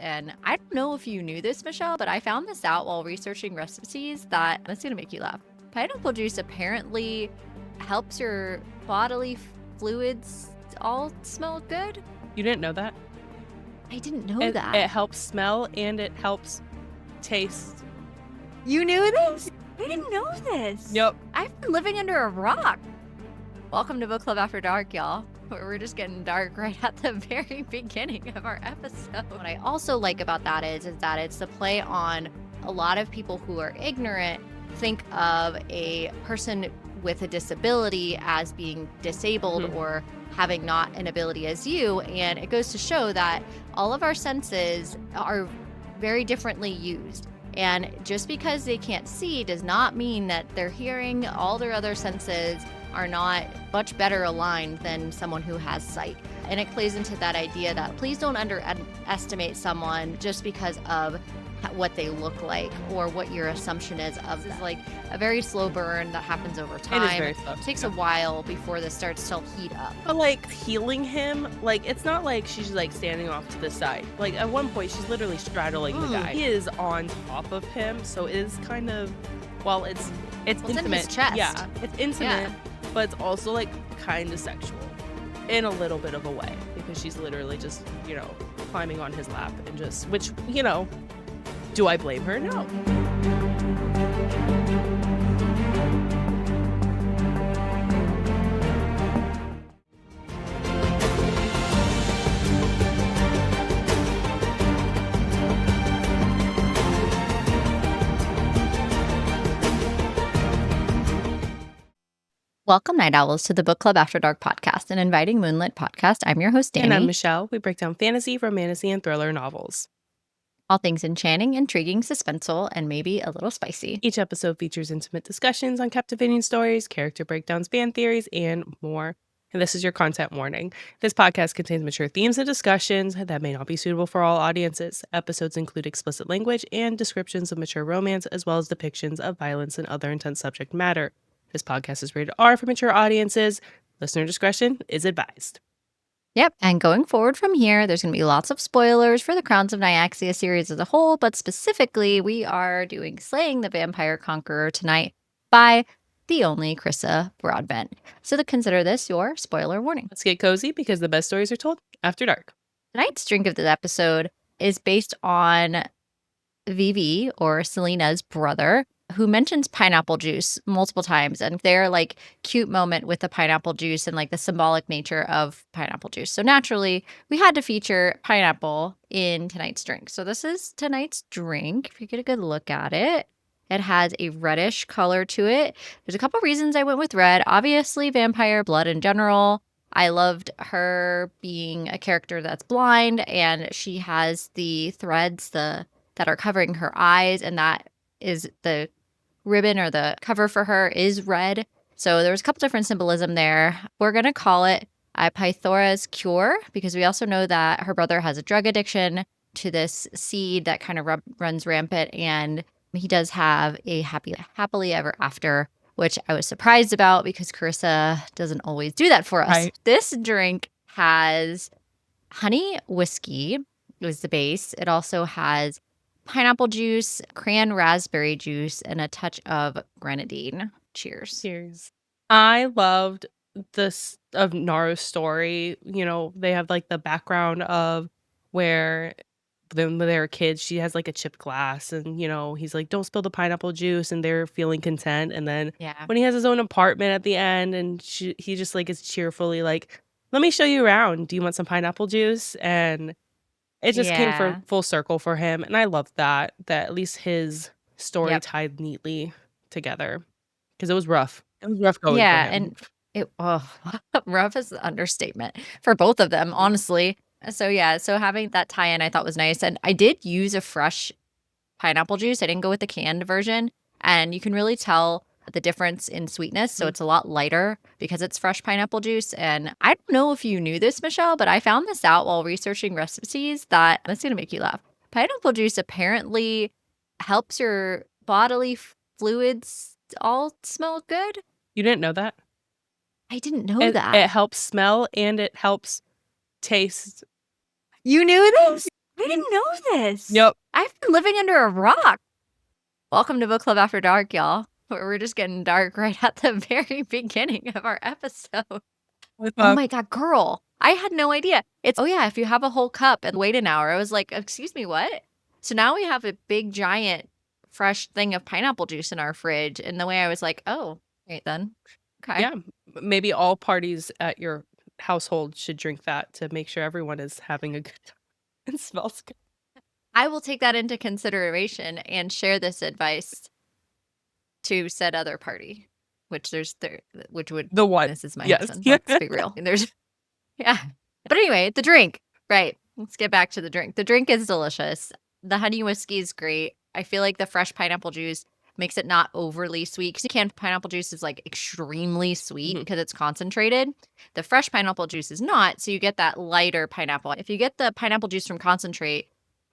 And I don't know if you knew this, Michelle, but I found this out while researching recipes that it's going to make you laugh. Pineapple juice apparently helps your bodily fluids all smell good. You didn't know that? I didn't know that. It helps smell and it helps taste. You knew this? I didn't know this. Yep. I've been living under a rock. Welcome to Book Club After Dark, y'all. Where we're just getting dark right at the very beginning of our episode. What I also like about that is that it's the play on a lot of people who are ignorant think of a person with a disability as being disabled or having not an ability as you. And it goes to show that all of our senses are very differently used. And just because they can't see does not mean that their hearing, all their other senses are not much better aligned than someone who has sight. And it plays into that idea that please don't underestimate someone just because of what they look like or what your assumption is of them. It's like a very slow burn that happens over time. It is very slow. It takes a while before this starts to heat up. But like healing him, like it's not like she's like standing off to the side. Like at one point she's literally straddling the guy. He is on top of him, so it is kind of, well, it's intimate. In his chest. Yeah, it's intimate, but it's also like kind of sexual in a little bit of a way because she's literally just, climbing on his lap and just, which, do I blame her? No. Welcome, Night Owls, to the Book Club After Dark podcast, an inviting moonlit podcast. I'm your host, Danny. And I'm Michelle. We break down fantasy, romantasy, and thriller novels. All things enchanting, intriguing, suspenseful, and maybe a little spicy. Each episode features intimate discussions on captivating stories, character breakdowns, fan theories, and more. And this is your content warning. This podcast contains mature themes and discussions that may not be suitable for all audiences. Episodes include explicit language and descriptions of mature romance, as well as depictions of violence and other intense subject matter. This podcast is rated R for mature audiences. Listener discretion is advised. Yep, and going forward from here, there's going to be lots of spoilers for the Crowns of Nyaxia series as a whole, but specifically, we are doing Slaying the Vampire Conqueror tonight by the only Carissa Broadbent. So to consider this your spoiler warning. Let's get cozy because the best stories are told after dark. Tonight's drink of the episode is based on Vivi, or Selena's brother, who mentions pineapple juice multiple times, and their like cute moment with the pineapple juice and like the symbolic nature of pineapple juice. So naturally, we had to feature pineapple in tonight's drink. So this is tonight's drink. If you get a good look at it, it has a reddish color to it. There's a couple reasons I went with red. Obviously, vampire blood in general. I loved her being a character that's blind, and she has the threads that are covering her eyes, and that is the ribbon or the cover for her is red. So there's a couple different symbolism there. We're going to call it a Pythora's cure because we also know that her brother has a drug addiction to this seed that kind of runs rampant, and he does have a happily ever after, which I was surprised about because Carissa doesn't always do that for us. Right. This drink has honey whiskey is the base. It also has pineapple juice, cran raspberry juice, and a touch of grenadine. Cheers. Cheers. I loved this of Naru's story. They have like the background of where when they were kids, she has like a chipped glass and, he's like, don't spill the pineapple juice, and they're feeling content. And then when he has his own apartment at the end and he just like is cheerfully like, let me show you around. Do you want some pineapple juice? And it just came for full circle for him. And I love that at least his story tied neatly together because it was rough. It was rough going for him. And rough is the understatement for both of them, honestly. So having that tie-in I thought was nice. And I did use a fresh pineapple juice. I didn't go with the canned version. And you can really tell the difference in sweetness. So it's a lot lighter because it's fresh pineapple juice. And I don't know if you knew this, Michelle, but I found this out while researching recipes that it's going to make you laugh. Pineapple juice apparently helps your bodily fluids all smell good. You didn't know that? I didn't know that. It helps smell and it helps taste. You knew this? I didn't know this. Yep. I've been living under a rock. Welcome to Book Club After Dark, y'all. Where we're just getting dark right at the very beginning of our episode. With, Oh my god, girl. I had no idea. It's, oh yeah, if you have a whole cup and wait an hour. I was like, excuse me, what? So now we have a big, giant, fresh thing of pineapple juice in our fridge. And the way I was like, oh, right then. Okay. yeah, maybe all parties at your household should drink that to make sure everyone is having a good time and smells good. I will take that into consideration and share this advice to said other party, which which would, The one. this is my Yes. husband. Let's be real. And there's, yeah. But anyway, the drink. Right. Let's get back to the drink. The drink is delicious. The honey whiskey is great. I feel like the fresh pineapple juice makes it not overly sweet because canned pineapple juice is like extremely sweet Mhm. because it's concentrated. The fresh pineapple juice is not. So you get that lighter pineapple. If you get the pineapple juice from concentrate,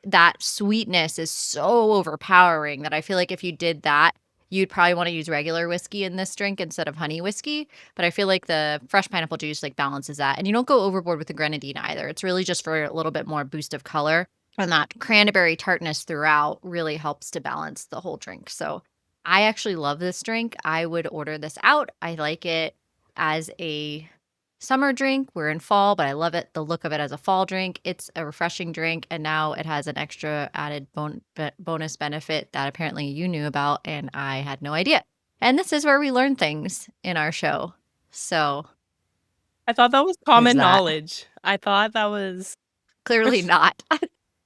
that sweetness is so overpowering that I feel like if you did that, you'd probably want to use regular whiskey in this drink instead of honey whiskey. But I feel like the fresh pineapple juice like balances that. And you don't go overboard with the grenadine either. It's really just for a little bit more boost of color. And that cranberry tartness throughout really helps to balance the whole drink. So I actually love this drink. I would order this out. I like it as a summer drink. We're in fall, but I love it, the look of it as a fall drink. It's a refreshing drink, and now it has an extra added bonus benefit that apparently you knew about, and I had no idea. And this is where we learn things in our show. So I thought that was there's common that. knowledge. I thought that was Clearly not.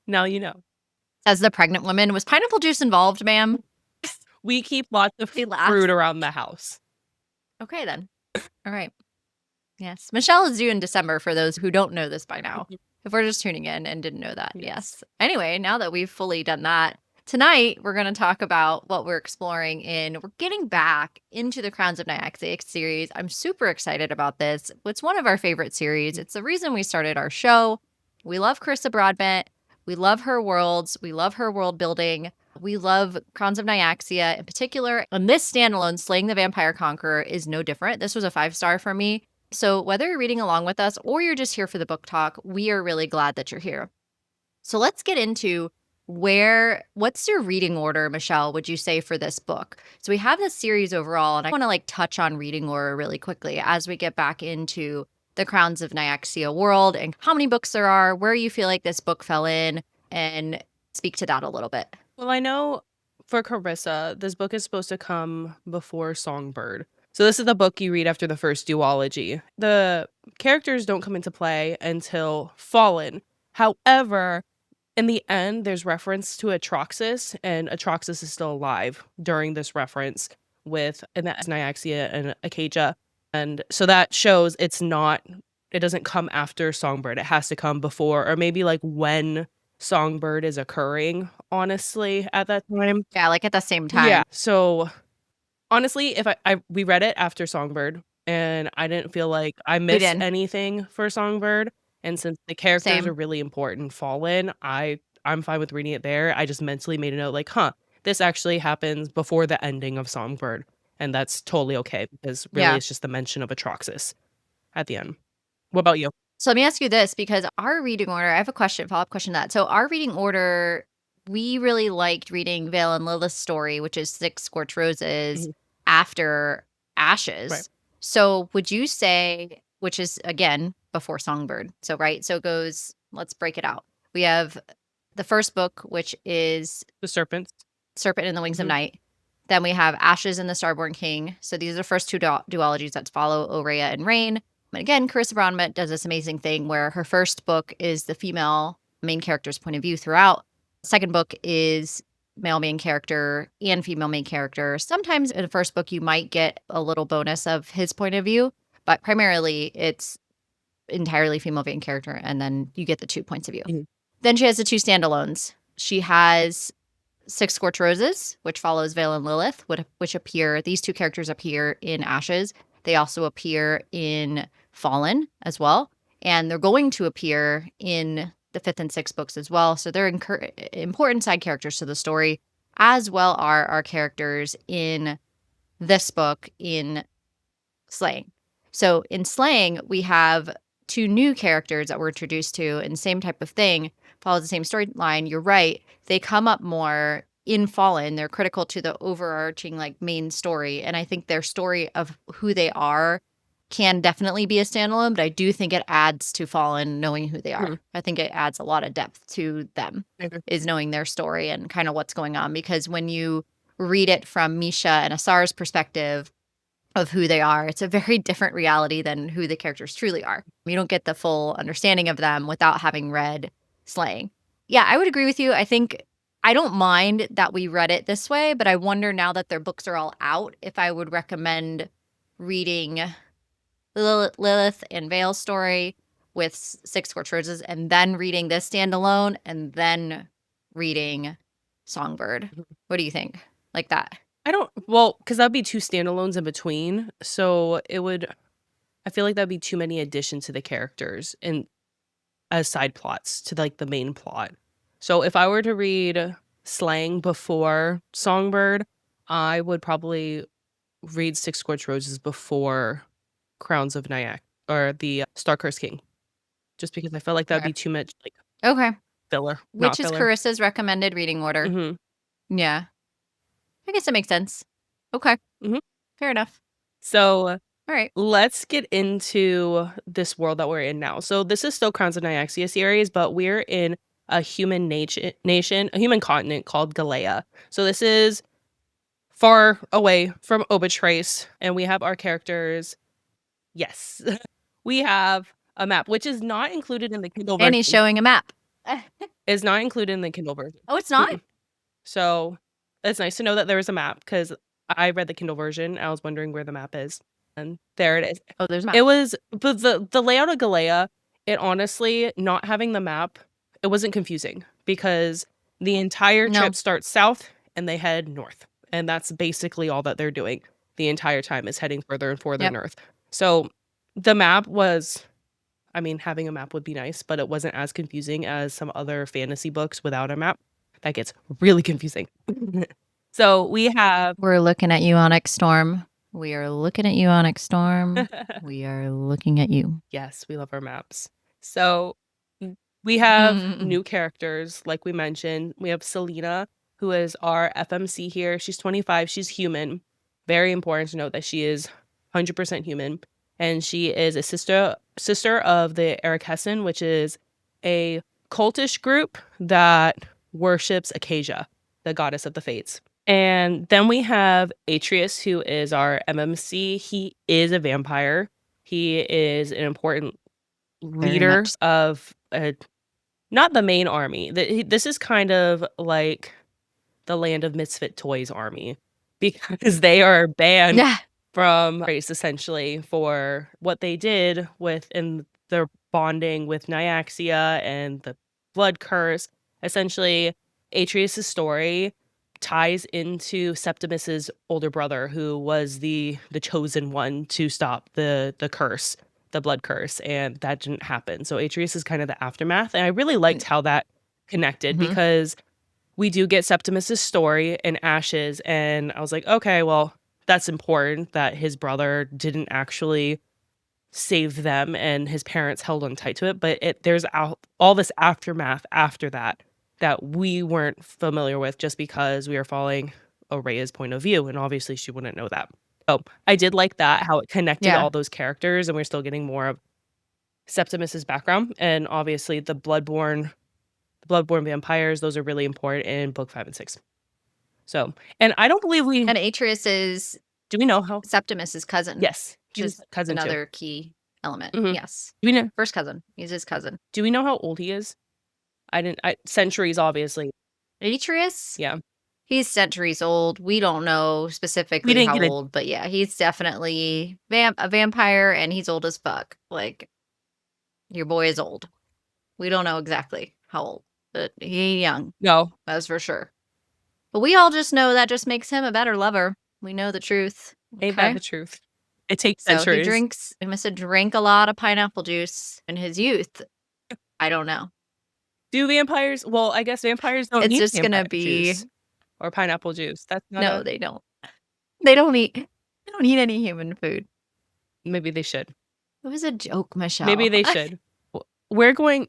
now you know. As the pregnant woman, was pineapple juice involved, ma'am? We keep lots of She laughs. fruit around the house. Okay, then. All right. Yes. Michelle is due in December for those who don't know this by now. If we're just tuning in and didn't know that. Yes. Anyway, now that we've fully done that, tonight we're going to talk about what we're exploring we're getting back into the Crowns of Nyaxia series. I'm super excited about this. It's one of our favorite series. It's the reason we started our show. We love Carissa Broadbent. We love her worlds. We love her world building. We love Crowns of Nyaxia in particular. And this standalone, Slaying the Vampire Conqueror, is no different. This was a 5-star for me. So whether you're reading along with us or you're just here for the book talk, we are really glad that you're here. So let's get into what's your reading order, Michelle, would you say, for this book? So we have this series overall, and I want to touch on reading order really quickly as we get back into the Crowns of Nyaxia world and how many books there are, where you feel like this book fell in, and speak to that a little bit. Well, I know for Carissa, this book is supposed to come before Songbird. So this is the book you read after the first duology. The characters don't come into play until Fallen. However, in the end, there's reference to Atraxis, and Atraxis is still alive during this reference and that's Nyaxia and Acacia. And so that shows it doesn't come after Songbird. It has to come before, or maybe when Songbird is occurring, honestly, at that time. Yeah, at the same time. Yeah. So honestly, if we read it after Songbird, and I didn't feel like I missed anything for Songbird, and since the characters are really important, Fallen, I'm fine with reading it there. I just mentally made a note this actually happens before the ending of Songbird, and that's totally okay because really it's just the mention of Atraxis at the end. What about you? So let me ask you this, because our reading order, I have a follow-up question to that. So our reading order, we really liked reading Vale and Lilith's story, which is 6 Scorched Roses after Ashes. Right. So would you say, which is, again, before Songbird. So, right. So it goes, let's break it out. We have the first book, which is The Serpent and the Wings of Night. Then we have Ashes and the Starborn King. So these are the first 2 duologies that follow Aurea and Rain. But again, Carissa Broadbent does this amazing thing where her first book is the female main character's point of view throughout. Second book is male main character and female main character. Sometimes in the first book, you might get a little bonus of his point of view, but primarily it's entirely female main character, and then you get the 2 points of view. Then she has the 2 standalones. She has 6 Scorched Roses, which follows Vale and Lilith, these 2 characters appear in Ashes. They also appear in Fallen as well. And they're going to appear in the 5th and 6th books as well. So they're important side characters to the story, as well are our characters in this book in Slaying. So in Slaying, we have 2 new characters that we're introduced to, and same type of thing, follows the same storyline, you're right. They come up more in Fallen. They're critical to the overarching, like, main story, and I think their story of who they are can definitely be a standalone, but I do think it adds to Fallen knowing who they are. Mhm. I think it adds a lot of depth to them, I agree. is knowing their story and kinda what's going on, because when you read it from Misha and Asar's perspective of who they are, it's a very different reality than who the characters truly are. You don't get the full understanding of them without having read Slaying. Yeah, I would agree with you. I think I don't mind that we read it this way, but I wonder now that their books are all out if I would recommend reading Lilith and Vale's story with Six Scorched Roses and then reading this standalone and then reading Songbird. Mhm. What do you think? Like that? I don't well, because 'cause that'd be 2 standalones in between, so it would I feel like that'd be too many additions to the characters and as side plots to, like, the main plot. So if I were to read Slang before Songbird, I would probably read Six Scorched Roses before Crowns of Nyack or the Star-Cursed King, just because I felt like that'd Okay. be too much, like, Okay. filler, not Which is filler. Carissa's recommended reading order. Mhm, Yeah. I guess that makes sense. Okay. mhm. Fair enough. So, All right. let's get into this world that we're in now. So this is still Crowns of Nyaxia series, but we're in a human nation, a human continent called Galea. So this is far away from Obitrace, and we have our characters. Yes, we have a map, which is not included in the Kindle And he's version. showing a map. Is not included in the Kindle version. Oh, it's not? Mm-mm. So it's nice to know that there is a map because I read the Kindle version. I was wondering where the map is, and there it is. Oh, there's a map. It was but the layout of Galea, it honestly not having the map, it wasn't confusing because the entire No. trip starts south and they head north, and that's basically all that they're doing the entire time is heading further and further Yep. north. So, the map was I mean, having a map would be nice, but it wasn't as confusing as some other fantasy books without a map. That gets really confusing. So, we have We're looking at you, Onyx Storm. We are looking at you, Onyx Storm. We are looking at you. Yes, we love our maps. So, we have new characters, like we mentioned. We have Selena, who is our FMC here. She's 25, she's human. Very important to note that she is 100% human, and she is a sister of the Erekhessen, which is a cultish group that worships Acacia, the goddess of the fates. And then we have Atreus, who is our MMC. He is a vampire. He is an important Very leader much. of not the main army. This is kind of like the Land of Misfit Toys army because they are banned Yeah. from race essentially for what they did with in their bonding with Nyaxia and the blood curse. Essentially, Atreus' story ties into Septimus's older brother, who was the chosen one to stop the curse, the blood curse, and that didn't happen. So Atreus is kind of the aftermath, and I really liked how that connected Mhm. because we do get Septimus's story in Ashes, and I was like, "Okay, well, that's important that his brother didn't actually save them and his parents held on tight to it, but there's all this aftermath after that that we weren't familiar with just because we are following Araya's point of view, and obviously she wouldn't know that. So, I did like that, how it connected Yeah. all those characters, and we're still getting more of Septimus's background, and obviously the bloodborne vampires, those are really important in book 5 and 6. So and I don't believe we And Atreus is do we know how Septimus's cousin, Yes, which he's is cousin too. another key element. Mhm. Yes. Do we know First cousin. He's his cousin. do we know how old he is? I didn't I centuries, obviously. Atreus? Yeah. He's centuries old. We don't know We specifically didn't how get a old, but yeah, he's definitely a vampire and he's old as fuck. Like, your boy is old. We don't know exactly how old, but he ain't young. no. That's for sure. But we all just know that just makes him a better lover. We know the truth. Ain't that Okay. the truth? It takes So centuries. he must have drank a lot of pineapple juice in his youth. I don't know. Do vampires well, I guess vampires don't It's need just vampire gonna be juice or pineapple juice. That's not no, a they don't. They don't eat any human food. maybe they should. It was a joke, Maybe Michelle. they should. we're going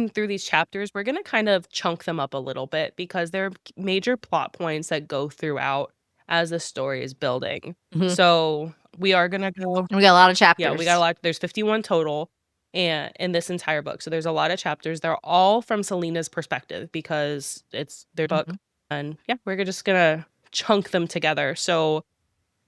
through these chapters, we're gonna kind of chunk them up a little bit because there are major plot points that go throughout as the story is building. Mhm. So, we are gonna go We got a lot of yeah, we got a chapters. lot there's 51 total and in this entire book, so there's a lot of chapters. They're all from Selena's perspective because it's their book, Mhm. and, yeah, we're just gonna chunk them together. So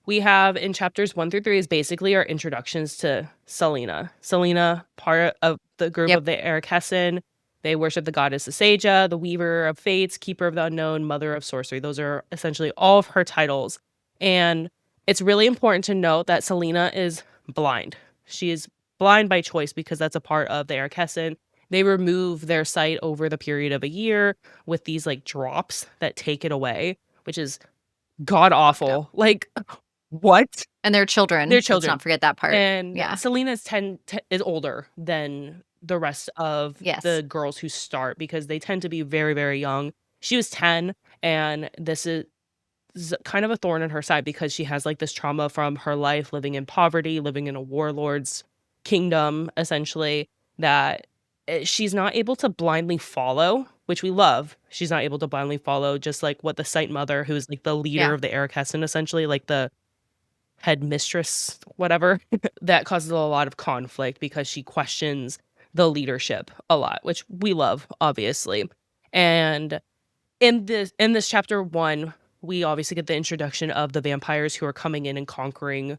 we have in chapters 1 through 3 is basically our introductions to Selena. Selena, part of the group Yep. of the Erechessin. They worship the goddess Asaja, the weaver of fates, keeper of the unknown, mother of sorcery. Those are essentially all of her titles. And it's really important to note that Selena is blind. She is blind by choice because that's a part of the Erechessin. They remove their sight over the period of a year with these like drops that take it away, which is god Yep. awful. Like what? And they're They're children. Let's children. not forget that part. And Yeah. Selena's 10 te is older than the rest of Yes. the girls who start because they tend to be very, very young. She was 10, and this is kind of a thorn in her side because she has, like, this trauma from her life living in poverty, living in a warlord's kingdom, essentially, that, she's not able to blindly follow, which we love. She's not able to blindly follow just like what the Sight Mother, who's, like, the leader Yeah. of the Erechessin, essentially, like, the headmistress, whatever, that causes a lot of conflict because she questions the leadership a lot, which we love, obviously. And in this chapter 1, we obviously get the introduction of the vampires who are coming in and conquering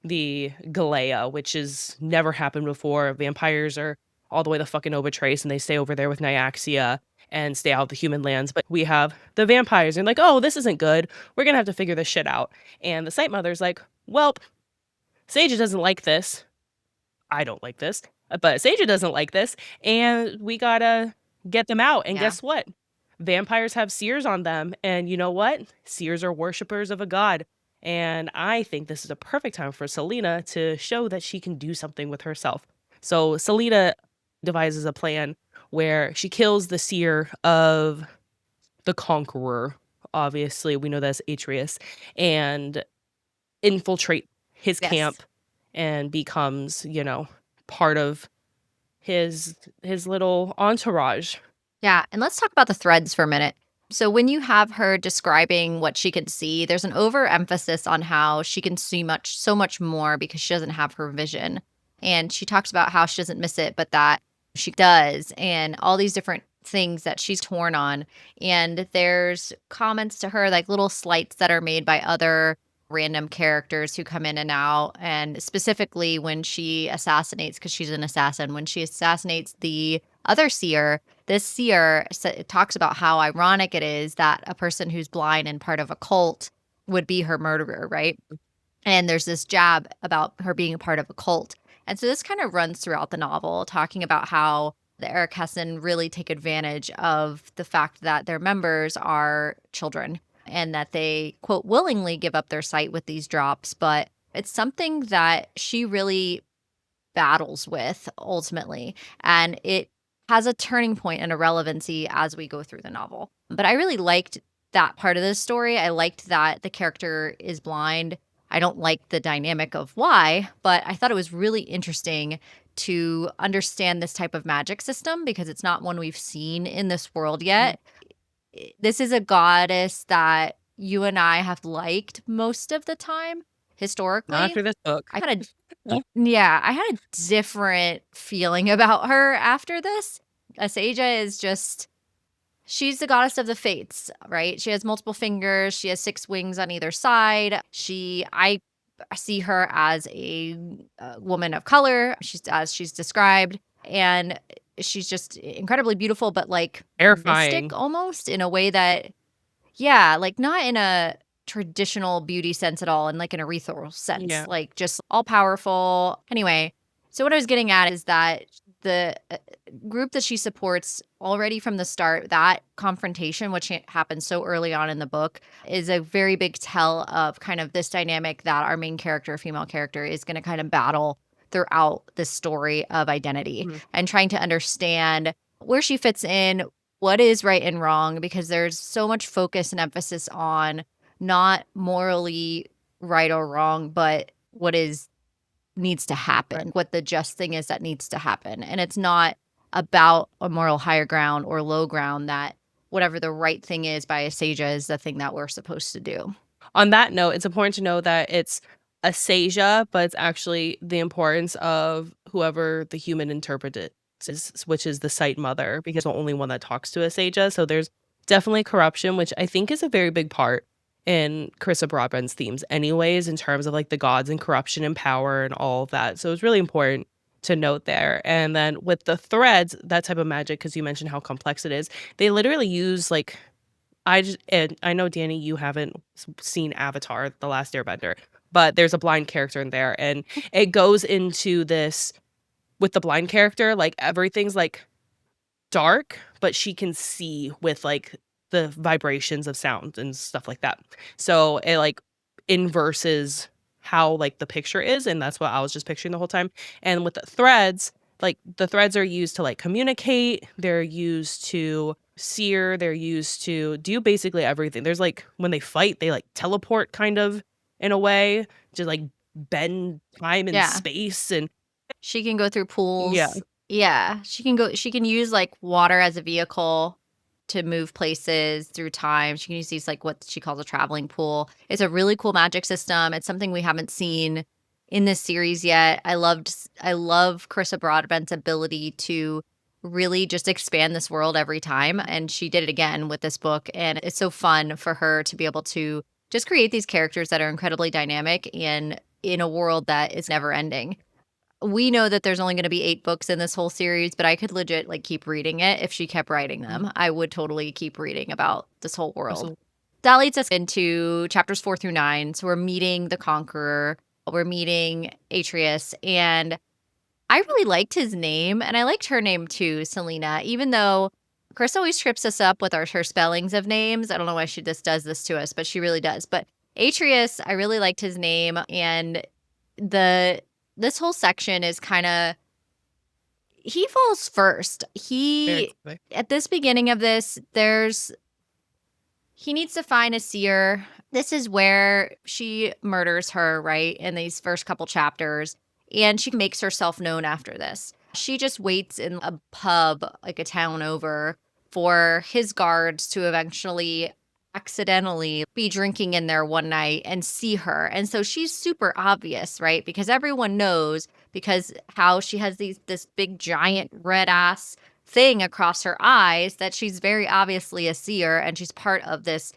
the Galea, which has never happened before. Vampires are all the way to fucking Ovatrace, and they stay over there with Nyaxia and stay out of the human lands. But we have the vampires, and like, oh, this isn't good. We're gonna have to figure this shit out. And the Sight Mother's like, well, Sage doesn't like this. I don't like this, but Sage doesn't like this, and we gotta get them out. And Yeah. guess what? Vampires have seers on them, and you know what? Seers are worshippers of a god. And I think this is a perfect time for Selena to show that she can do something with herself. So Selena devises a plan where she kills the seer of the Conqueror. Obviously, we know that's Atreus, and infiltrate his Yes. camp and becomes, part of his little entourage. Yeah, and let's talk about the threads for a minute. So when you have her describing what she can see, there's an overemphasis on how she can see so much more because she doesn't have her vision. And she talks about how she doesn't miss it, but that she does, and all these different things that she's torn on. And there's comments to her, like little slights that are made by other random characters who come in and out. And specifically when she assassinates, because she's an assassin, when she assassinates the other seer, this seer talks about how ironic it is that a person who's blind and part of a cult would be her murderer, right? And there's this jab about her being a part of a cult. And so this kind of runs throughout the novel, talking about how the Erechessin really take advantage of the fact that their members are children and that they, quote, willingly give up their sight with these drops. But it's something that she really battles with ultimately. And it has a turning point and a relevancy as we go through the novel. But I really liked that part of the story. I liked that the character is blind. I don't like the dynamic of why, but I thought it was really interesting to understand this type of magic system because it's not one we've seen in this world Mhm. yet. This is a goddess that you and I have liked most of the time Not historically. after this book. I had a yeah, I had a different feeling about her after this. Asaja is just she's the goddess of the fates, right? She has multiple fingers, she has 6 wings on either side. I see her as a woman of color, she's as she's described, and she's just incredibly beautiful, but, like, mystic Terrifying. almost in a way that yeah, like, not in a traditional beauty sense at all, in, like, an ethereal sense, Yeah. like, just all-powerful. Anyway, so what I was getting at is that the, group that she supports already from the start, that confrontation, which happens so early on in the book, is a very big tell of kind of this dynamic that our main character, female character, is gonna kind of battle throughout this story of identity Mhm. and trying to understand where she fits in, what is right and wrong, because there's so much focus and emphasis on not morally right or wrong, but what is needs to Right. happen, what the just thing is that needs to happen. And it's not about a moral higher ground or low ground, that whatever the right thing is by a Seja is the thing that we're supposed to do. On that note, it's important to know that it's a Seja, but it's actually the importance of whoever the human interpret it is, which is the Sight Mother, because the only one that talks to a Seja. So there's definitely corruption, which I think is a very big part in Carissa Broadbent's themes, anyways, in terms of like the gods and corruption and power and all of that. So it's really important to note there. And then with the threads, that type of magic, because you mentioned how complex it is, they literally use like and I know, Danny, you haven't seen Avatar: The Last Airbender, but there's a blind character in there, and it goes into this with the blind character, like, everything's, like, dark, but she can see with, like, the vibrations of sound and stuff like that. So, it, like, inverses how, like, the picture is, and that's what I was just picturing the whole time. And with the threads, like, the threads are used to, like, communicate, they're used to sear, they're used to do basically everything. There's, like when they fight, they, like, teleport kind of in a way, to, like, bend time and Yeah. space and She can go through yeah. pools. Yeah, she can use, like, water as a vehicle to move places through time. She can use these, like, what she calls a traveling pool. It's a really cool magic system. It's something we haven't seen in this series yet. I love Carissa Broadbent's ability to really just expand this world every time, and she did it again with this book, and it's so fun for her to be able to just create these characters that are incredibly dynamic and in a world that is never ending. We know that there's only gonna be 8 books in this whole series, but I could legit, like, keep reading it if she kept writing Mhm. them. I would totally keep reading about this whole world. Absolutely. That leads us into chapters 4 through 9, so we're meeting the Conqueror, we're meeting Atreus, and I really liked his name, and I liked her name too, Selena, even though Chris always trips us up with her spellings of names. I don't know why she just does this to us, but she really does. But Atreus, I really liked his name, and the this whole section is kinda he falls first. Very He quickly. At this beginning of this, he needs to find a seer. This is where she murders her, right, in these first couple chapters, and she makes herself known after this. She just waits in a pub, like a town over, for his guards to eventually accidentally be drinking in there one night and see her. And so she's super obvious, right? Because everyone knows because how she has this big giant red ass thing across her eyes that she's very obviously a seer, and she's part of this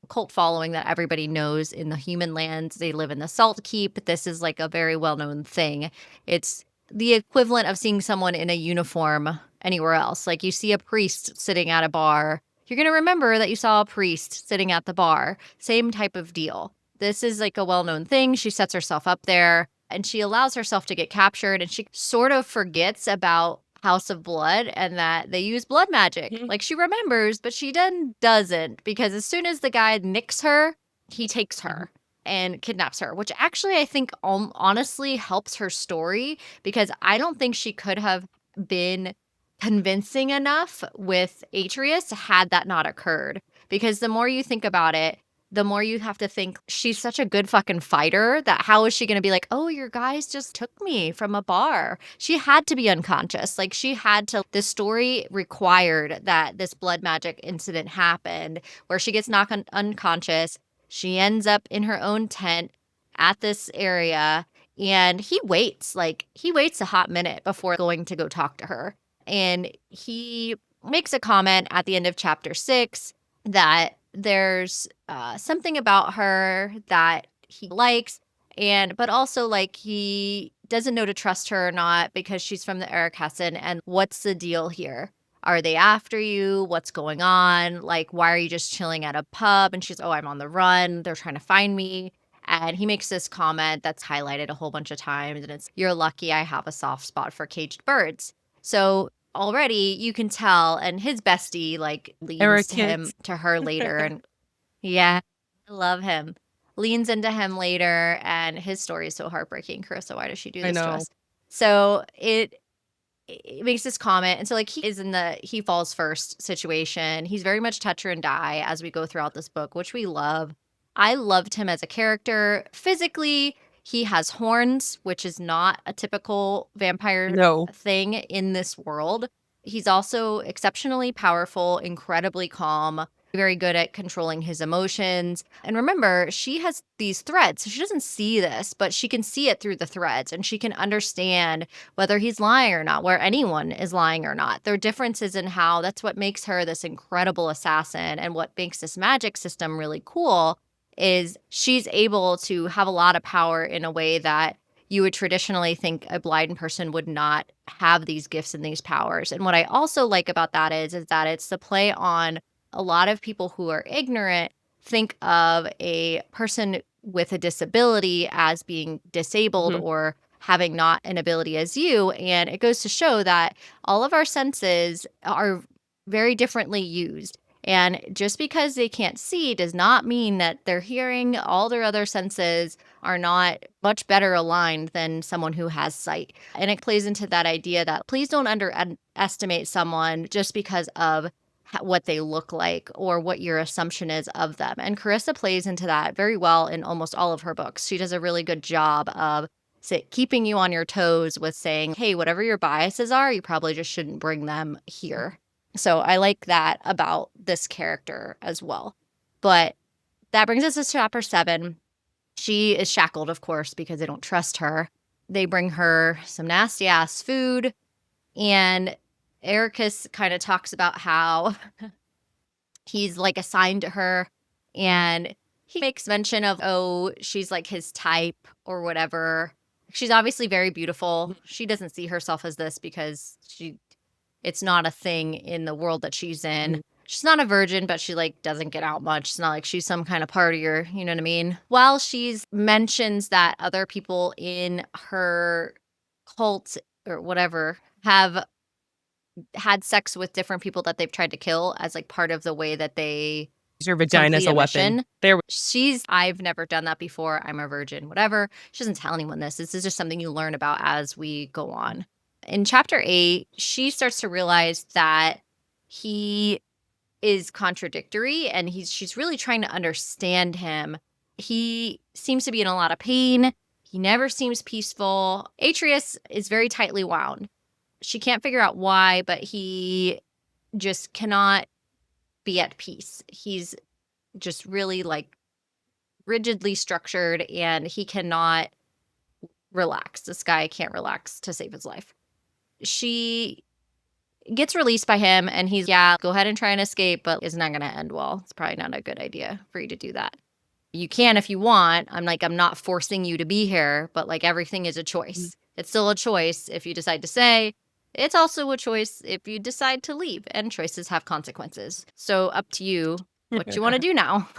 cult following that everybody knows in the human lands. They live in the Salt Keep. This is like a very well-known thing. It's the equivalent of seeing someone in a uniform anywhere else. Like you see a priest sitting at a bar, you're going to remember that you saw a priest sitting at the bar. Same type of deal. This is like a well-known thing. She sets herself up there and she allows herself to get captured, and she sort of forgets about House of Blood and that they use blood magic. Mhm. Like she remembers, but she then doesn't, because as soon as the guy nicks her, he takes Mhm. her and kidnaps her, which actually I think honestly helps her story, because I don't think she could have been convincing enough with Atreus had that not occurred. Because the more you think about it, the more you have to think she's such a good fucking fighter that how is she going to be like, oh, your guys just took me from a bar? She had to be unconscious. Like, she had to, the story required that this blood magic incident happened where she gets knocked unconscious. She ends up in her own tent at this area, and he waits a hot minute before going to go talk to her. And he makes a comment at the end of chapter 6 that there's something about her that he likes, and but also like he doesn't know to trust her or not because she's from the Erikasen. And what's the deal here? Are they after you? What's going on? Like, why are you just chilling at a pub? And she's, oh, I'm on the run. They're trying to find me. And he makes this comment that's highlighted a whole bunch of times, and it's, you're lucky I have a soft spot for caged birds. So already you can tell, and his bestie like Era leans kids. to her later, and yeah, I love him. Leans into him later, and his story is so heartbreaking. Carissa, why does she do I this to know. us? So it makes this comment, and so like he is in the he falls first situation. He's very much touch her and die as we go throughout this book, which we love. I loved him as a character. Physically, He has horns, which is not a typical vampire No. thing in this world. He's also exceptionally powerful, incredibly calm, very good at controlling his emotions. And remember, she has these threads. So she doesn't see this, but she can see it through the threads and she can understand whether he's lying or not, where anyone is lying or not. There are differences in how that's what makes her this incredible assassin and what makes this magic system really cool is she's able to have a lot of power in a way that you would traditionally think a blind person would not have these gifts and these powers. And what I also like about that is that it's the play on a lot of people who are ignorant think of a person with a disability as being disabled Mhm. or having not an ability as you. And it goes to show that all of our senses are very differently used. And just because they can't see does not mean that their hearing, all their other senses are not much better aligned than someone who has sight. And it plays into that idea that please don't underestimate someone just because of what they look like or what your assumption is of them. And Carissa plays into that very well in almost all of her books. She does a really good job of keeping you on your toes with saying, hey, whatever your biases are, you probably just shouldn't bring them here. So I like that about this character as well. But that brings us to chapter 7. She is shackled, of course, because they don't trust her. They bring her some nasty ass food, and Ericus kind of talks about how he's like assigned to her, and he makes mention of, oh, she's like his type or whatever. She's obviously very beautiful. She doesn't see herself as this because it's not a thing in the world that she's in. Mhm. She's not a virgin, but she like doesn't get out much. It's not like she's some kind of partier, you know what I mean? While she's mentions that other people in her cult or whatever have had sex with different people that they've tried to kill as like part of the way that they Use your vagina as complete a a weapon. mission. There. I've never done that before. I'm a virgin, whatever. She doesn't tell anyone this. This is just something you learn about as we go on. In chapter 8, she starts to realize that he is contradictory and she's really trying to understand him. He seems to be in a lot of pain. He never seems peaceful. Atreus is very tightly wound. She can't figure out why, but he just cannot be at peace. He's just really like rigidly structured and he cannot relax. This guy can't relax to save his life. She gets released by him and he's, yeah, go ahead and try and escape, but it's not going to end well. It's probably not a good idea for you to do that. You can if you want. I'm not forcing you to be here, but like everything is a choice. It's still a choice if you decide to stay. It's also a choice if you decide to leave, and choices have consequences. So up to you what you want to do now.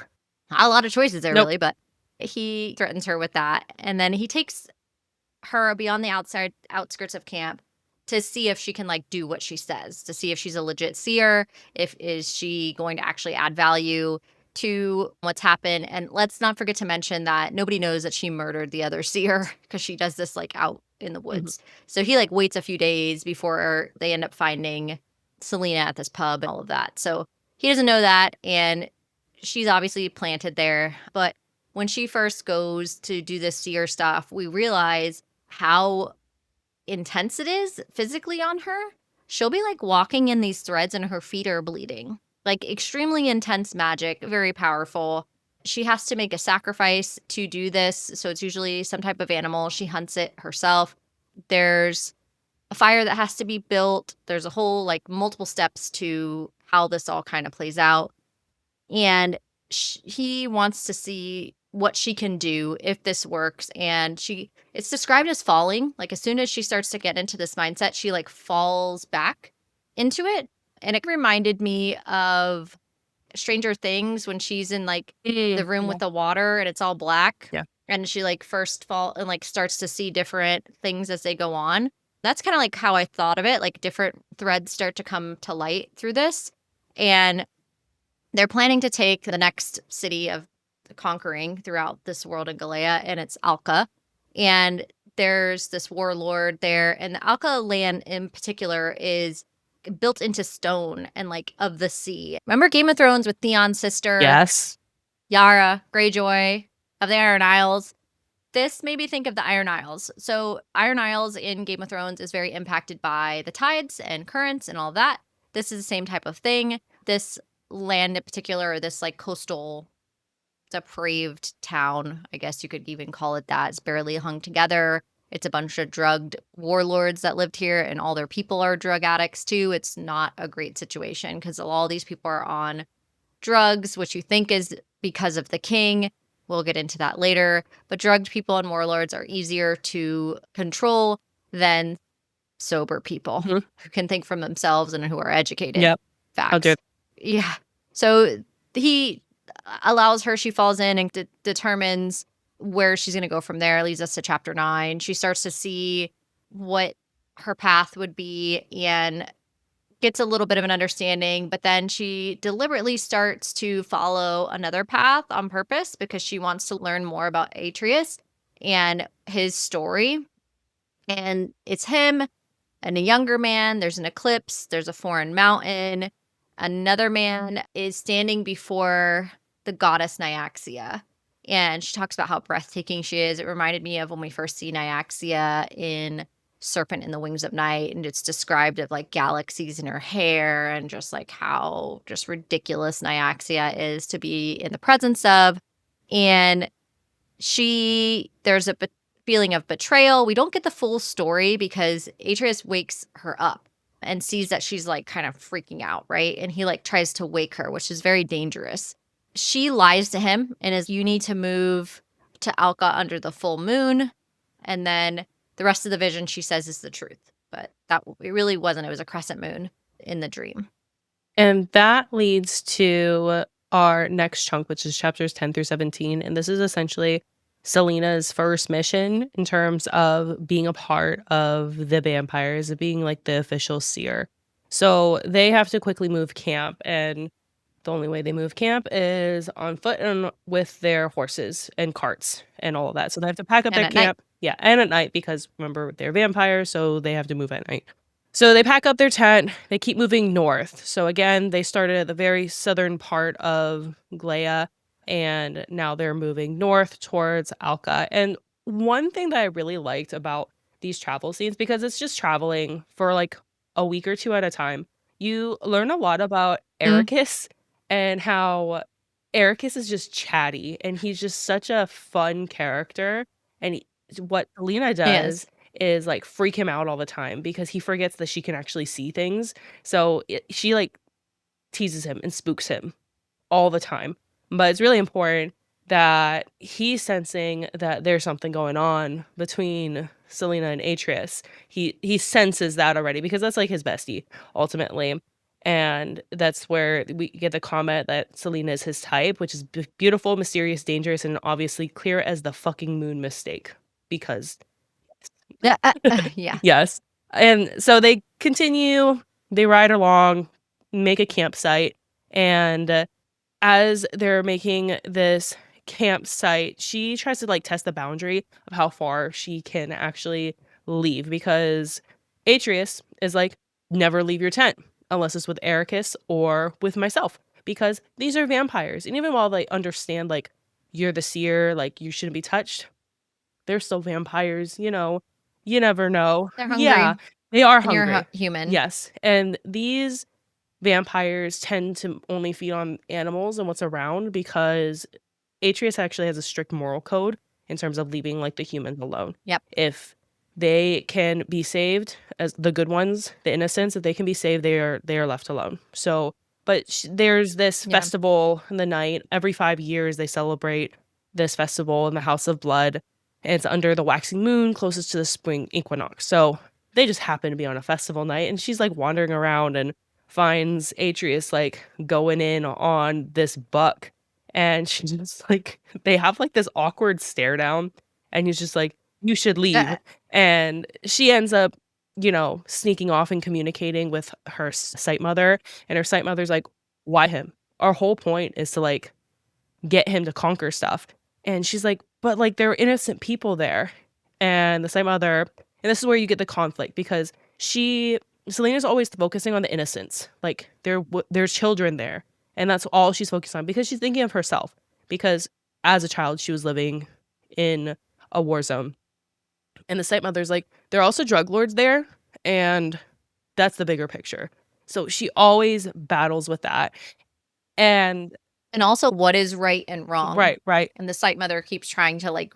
Not a lot of choices there, Nope. really, but he threatens her with that. And then he takes her beyond the outskirts of camp to see if she can like do what she says, to see if she's a legit seer, if is she going to actually add value to what's happened. And let's not forget to mention that nobody knows that she murdered the other seer because she does this like out in the Mhm. woods. So he like waits a few days before they end up finding Selena at this pub and all of that. So he doesn't know that, and she's obviously planted there. But when she first goes to do this seer stuff, we realize how intense it is physically on her. She'll be like walking in these threads and her feet are bleeding. Like extremely intense magic, very powerful. She has to make a sacrifice to do this. So it's usually some type of animal. She hunts it herself. There's a fire that has to be built. There's a whole like multiple steps to how this all kind of plays out. And he wants to see what she can do if this works. And it's described as falling. Like as soon as she starts to get into this mindset, she like falls back into it. And it reminded me of Stranger Things when she's in like the room Yeah. with the water and it's all black. Yeah. And she like first fall and like starts to see different things as they go on. That's kind of like how I thought of it. Like different threads start to come to light through this. And they're planning to take the next city of conquering throughout this world in Galea, and it's Alka. And there's this warlord there, and the Alka land in particular is built into stone and like of the sea. Remember Game of Thrones with Theon's sister, Yes. Yara Greyjoy of the Iron Isles? This made me think of the Iron Isles. So Iron Isles in Game of Thrones is very impacted by the tides and currents and all that. This is the same type of thing. This land in particular, or this like coastal depraved town, I guess you could even call it that. It's barely hung together. It's a bunch of drugged warlords that lived here, and all their people are drug addicts too. It's not a great situation because all these people are on drugs, which you think is because of the king. We'll get into that later. But drugged people and warlords are easier to control than sober people Mhm. who can think for themselves and who are educated. Yep. How dare Facts. Yeah. So he allows her, she falls in and determines where she's going to go from there. Leads us to chapter 9. She starts to see what her path would be and gets a little bit of an understanding, but then she deliberately starts to follow another path on purpose because she wants to learn more about Atreus and his story. And it's him and a younger man. There's an eclipse, there's a foreign mountain. Another man is standing before the goddess Nyaxia. And she talks about how breathtaking she is. It reminded me of when we first see Nyaxia in Serpent in the Wings of Night, and it's described of like galaxies in her hair and just like how just ridiculous Nyaxia is to be in the presence of. And there's a feeling of betrayal. We don't get the full story because Atreus wakes her up and sees that she's like kind of freaking out, right? And he like tries to wake her, which is very dangerous. She lies to him and is, you need to move to Alka under the full moon. And then the rest of the vision, she says, is the truth. But that it really wasn't. It was a crescent moon in the dream. And that leads to our next chunk, which is chapters 10 through 17. And this is essentially Selena's first mission in terms of being a part of the vampires, of being like the official seer. So they have to quickly move camp, and the only way they move camp is on foot and with their horses and carts and all of that. So they have to pack up And their at night, camp. Yeah, and at night because remember they're vampires, so they have to move at night. So they pack up their tent, they keep moving north. So again, they started at the very southern part of Glea, and now they're moving north towards Alka. And one thing that I really liked about these travel scenes, because it's just traveling for like a week or two at a time, you learn a lot about mm, Ericus and how Ericus is just chatty and he's just such a fun character. And what Lena yes. does is like freak him out all the time because he forgets that she can actually see things. So she like teases him and spooks him all the time. But it's really important that he's sensing that there's something going on between Selena and Atreus. He senses that already because that's like his bestie ultimately. And that's where we get the comment that Selena is his type, which is beautiful, mysterious, dangerous, and obviously clear as the fucking moon mistake. Because Yeah. yes. And so they continue, they ride along, make a campsite, and as they're making this campsite, she tries to like test the boundary of how far she can actually leave because Atreus is like, never leave your tent unless it's with Ericus or with myself because these are vampires. And even while they understand like you're the seer, like you shouldn't be touched, they're still vampires, you never know. They're Yeah, hungry they are and you're hungry. human. Yes. And these vampires tend to only feed on animals and what's around because Atreus actually has a strict moral code in terms of leaving like the humans alone. Yep. If they can be saved, as the good ones, the innocents, if they can be saved, they are left alone. So, but there's this Yeah. festival in the night. Every 5 years, they celebrate this festival in the House of Blood, and it's under the waxing moon, closest to the spring equinox. So they just happen to be on a festival night, and she's like wandering around and finds Atreus like going in on this buck, and she just like they have like this awkward stare down, and he's just like, "You should leave." Uh, And she ends up, sneaking off and communicating with her sight mother, and her sight mother's like, "Why him? Our whole point is to like get him to conquer stuff." And she's like, "But like there are innocent people there." And the same other and this is where you get the conflict because Selena's always focusing on the innocents. Like there's children there. And that's all she's focused on because she's thinking of herself. Because as a child she was living in a war zone. And the stepmother's like, "There are also drug lords there, and that's the bigger picture." So she always battles with that. And And also what is right and wrong. right, right, And the site mother keeps trying to like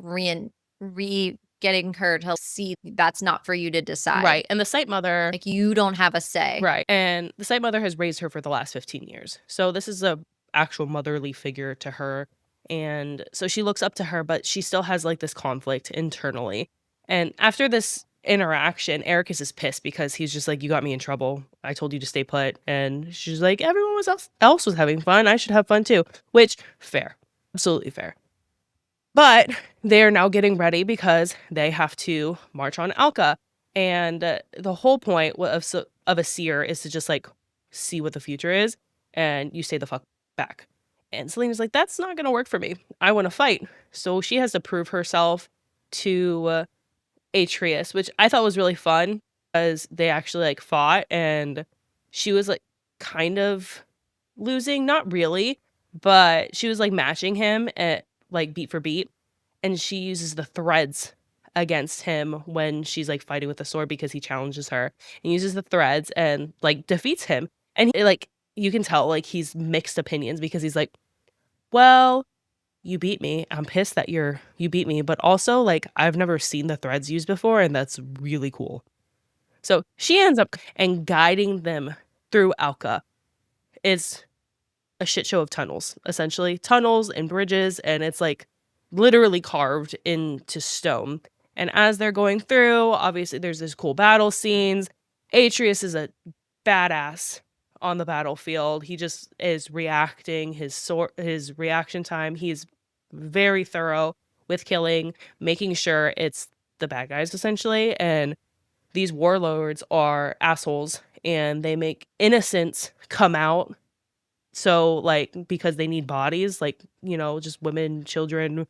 getting her to see that's not for you to decide. right. And the stepmother Like you don't have a say. right. And the stepmother has raised her for the last 15 years. So this is a actual motherly figure to her. And so she looks up to her, but she still has like this conflict internally. And after this interaction, Ericus is pissed because he's just like, "You got me in trouble. I told you to stay put." And she's like, "Everyone else was having fun. I should have fun too." Which, fair. Absolutely fair. But they are now getting ready because they have to march on Alka. And the whole point of a seer is to just like see what the future is, and you stay the fuck back. And Selena's like, "That's not going to work for me. I want to fight." So she has to prove herself to Atreus, which I thought was really fun because they actually like fought, and she was like kind of losing, not really, but she was like matching him at like beat for beat, and she uses the threads against him when she's like fighting with the sword because he challenges her and uses the threads and like defeats him. And like you can tell like he's mixed opinions because he's like, "Well, you beat me. I'm pissed that you beat me, but also like I've never seen the threads used before and that's really cool." So she ends up and guiding them through Alka. It's a shit show of tunnels, essentially. Tunnels and bridges, and it's like literally carved into stone. And as they're going through, obviously there's this cool battle scenes. Atreus is a badass on the battlefield. He just is reacting his reaction time. He's very thorough with killing, making sure it's the bad guys essentially. And these warlords are assholes and they make innocents come out. So like because they need bodies, like, just women, children,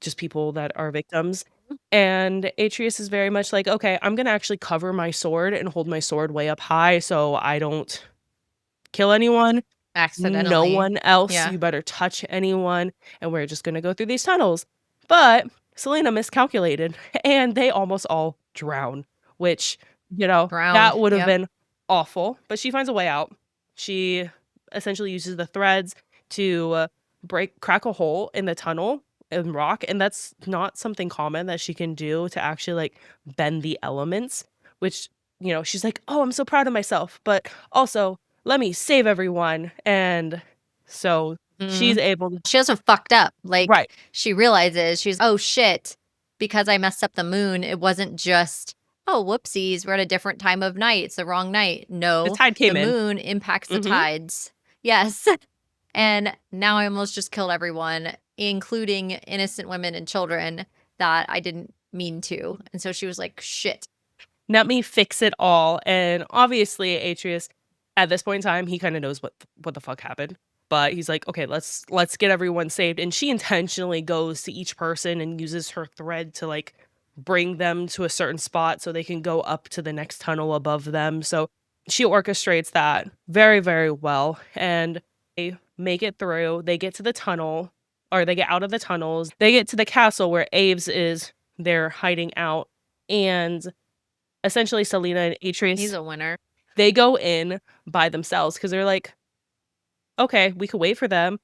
just people that are victims. And Atreus is very much like, "Okay, I'm gonna actually cover my sword and hold my sword way up high so I don't kill anyone. No Accidentally. one else, Yeah. you better touch anyone, and we're just gonna go through these tunnels." But Selena miscalculated, and they almost all drown, which, Ground. that would have Yep. been awful, but she finds a way out. She essentially uses the threads to, crack a hole in the tunnel and rock, and that's not something common that she can do to actually, like, bend the elements, which, she's like, "Oh, I'm so proud of myself, but also let me save everyone." And so she's Mhm. able to She also fucked up. Like, right. she realizes "Oh, shit. Because I messed up the moon, it wasn't just, oh, whoopsies, we're at a different time of night. It's the wrong night." The No, tide the came in. moon impacts the Mhm. tides. Yes. And now I almost just killed everyone, including innocent women and children that I didn't mean to. And so she was like, shit. Let me fix it all. And obviously Atreus, at this point in time, he kinda knows what the fuck happened. But he's like, "Okay, let's get everyone saved." And she intentionally goes to each person and uses her thread to, like, bring them to a certain spot so they can go up to the next tunnel above them. So she orchestrates that very, very well, and they make it through. They get to the tunnel, or they get out of the tunnels. They get to the castle where Aves is. They're hiding out, and essentially Selena and He's Atreus, a winner. they go in by themselves because 'cause they're like, "Okay, we could wait for them,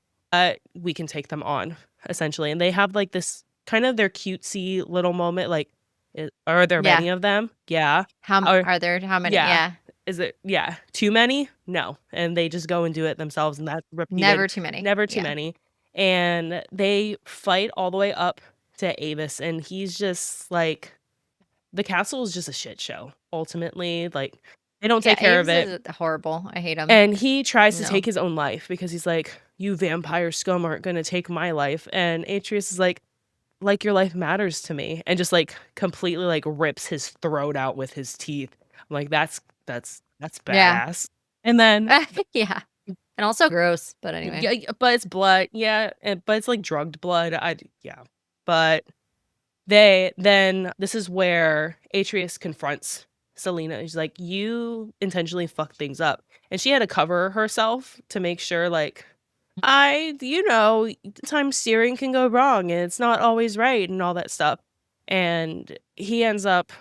we can take them on," essentially, and they have, like, this kind of their cutesy little moment, like, "Are there Yeah. many of them? Yeah." Or How many? "Yeah." Yeah. Is it yeah. "Too many? No." And they just go and do it themselves, and that's repeated, Never too many. never too Yeah. many, and they fight all the way up to Avis, and he's just like the castle is just a shit show, ultimately, like, they don't Yeah. take care of Aves it. is horrible. I hate him. And he tries to No. take his own life because he's like, "You vampire scum aren't gonna take my life." And Atreus is like, "Your life matters to me," and just, like, completely, like, rips his throat out with his teeth. I'm like, "That's Yeah. badass." And then Yeah. And also gross, but anyway. yeah, but it's blood, yeah, but it's, like, drugged blood, yeah. But this is where Atreus confronts Selena. He's like, "You intentionally fucked things up." And she had to cover herself to make sure, like, sometimes steering can go wrong and it's not always right and all that stuff. and he ends up,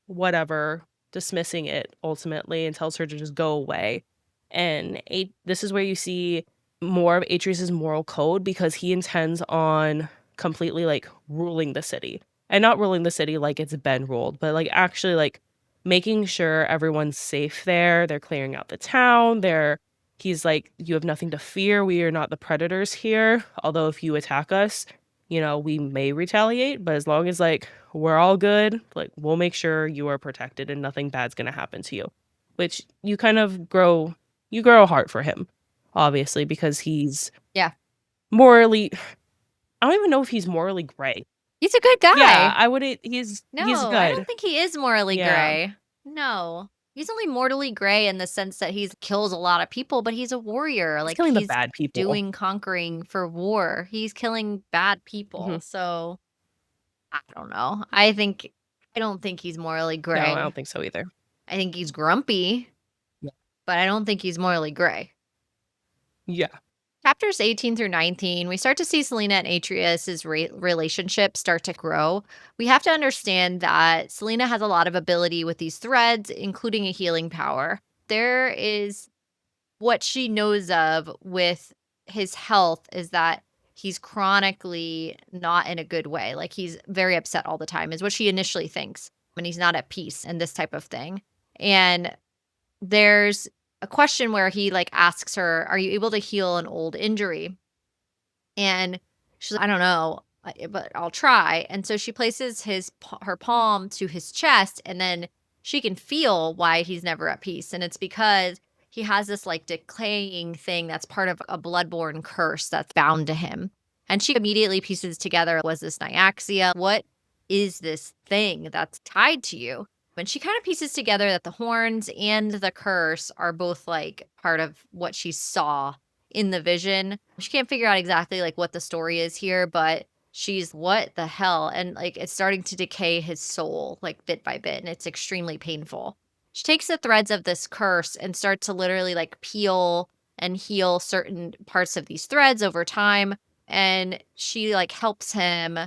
whatever, dismissing it ultimately and tells her to just go away. And this is where you see more of Atreus's moral code because he intends on completely like ruling the city. And not ruling the city like it's been ruled, but like actually like making sure everyone's safe there. They're clearing out the town. He's like, you have nothing to fear. We are not the predators here. Although if you attack us, we may retaliate, but as long as like we're all good, like we'll make sure you are protected and nothing bad's gonna happen to you. Which you kind of grow a heart for him, obviously, because he's Yeah. morally I don't even know if he's morally gray. He's a good Yeah, guy. I wouldn't he's No, I don't good. think he is morally Yeah. gray. No. He's only mortally gray in the sense that he's kills a lot of people, but he's a warrior. He's Like, killing the he's bad people. doing conquering for war. He's killing bad Mhm. people. So, I don't know. I don't think he's morally No, I gray. don't think so either. I think he's grumpy, Yeah. but I don't think he's morally gray. Yeah. Chapters 18 through 19, we start to see Selena and Atreus's relationship start to grow. We have to understand that Selena has a lot of ability with these threads, including a healing power. There is what she knows of with his health is that he's chronically not in a good way. Like he's very upset all the time, is what she initially thinks when he's not at peace and this type of thing. And there's a question where he like asks her, "Are you able to heal an old injury?" And she's like, "I don't know, but I'll try." And so she places her palm to his chest, and then she can feel why he's never at peace. And it's because he has this like decaying thing that's part of a bloodborne curse that's bound to him. And she immediately pieces together, was this Nyaxia? What is this thing that's tied to you? And she kind of pieces together that the horns and the curse are both like part of what she saw in the vision. She can't figure out exactly like what the story is here, but she's what the hell? And like it's starting to decay his soul like bit by bit, and it's extremely painful. She takes the threads of this curse and starts to literally like peel and heal certain parts of these threads over time. And she like helps him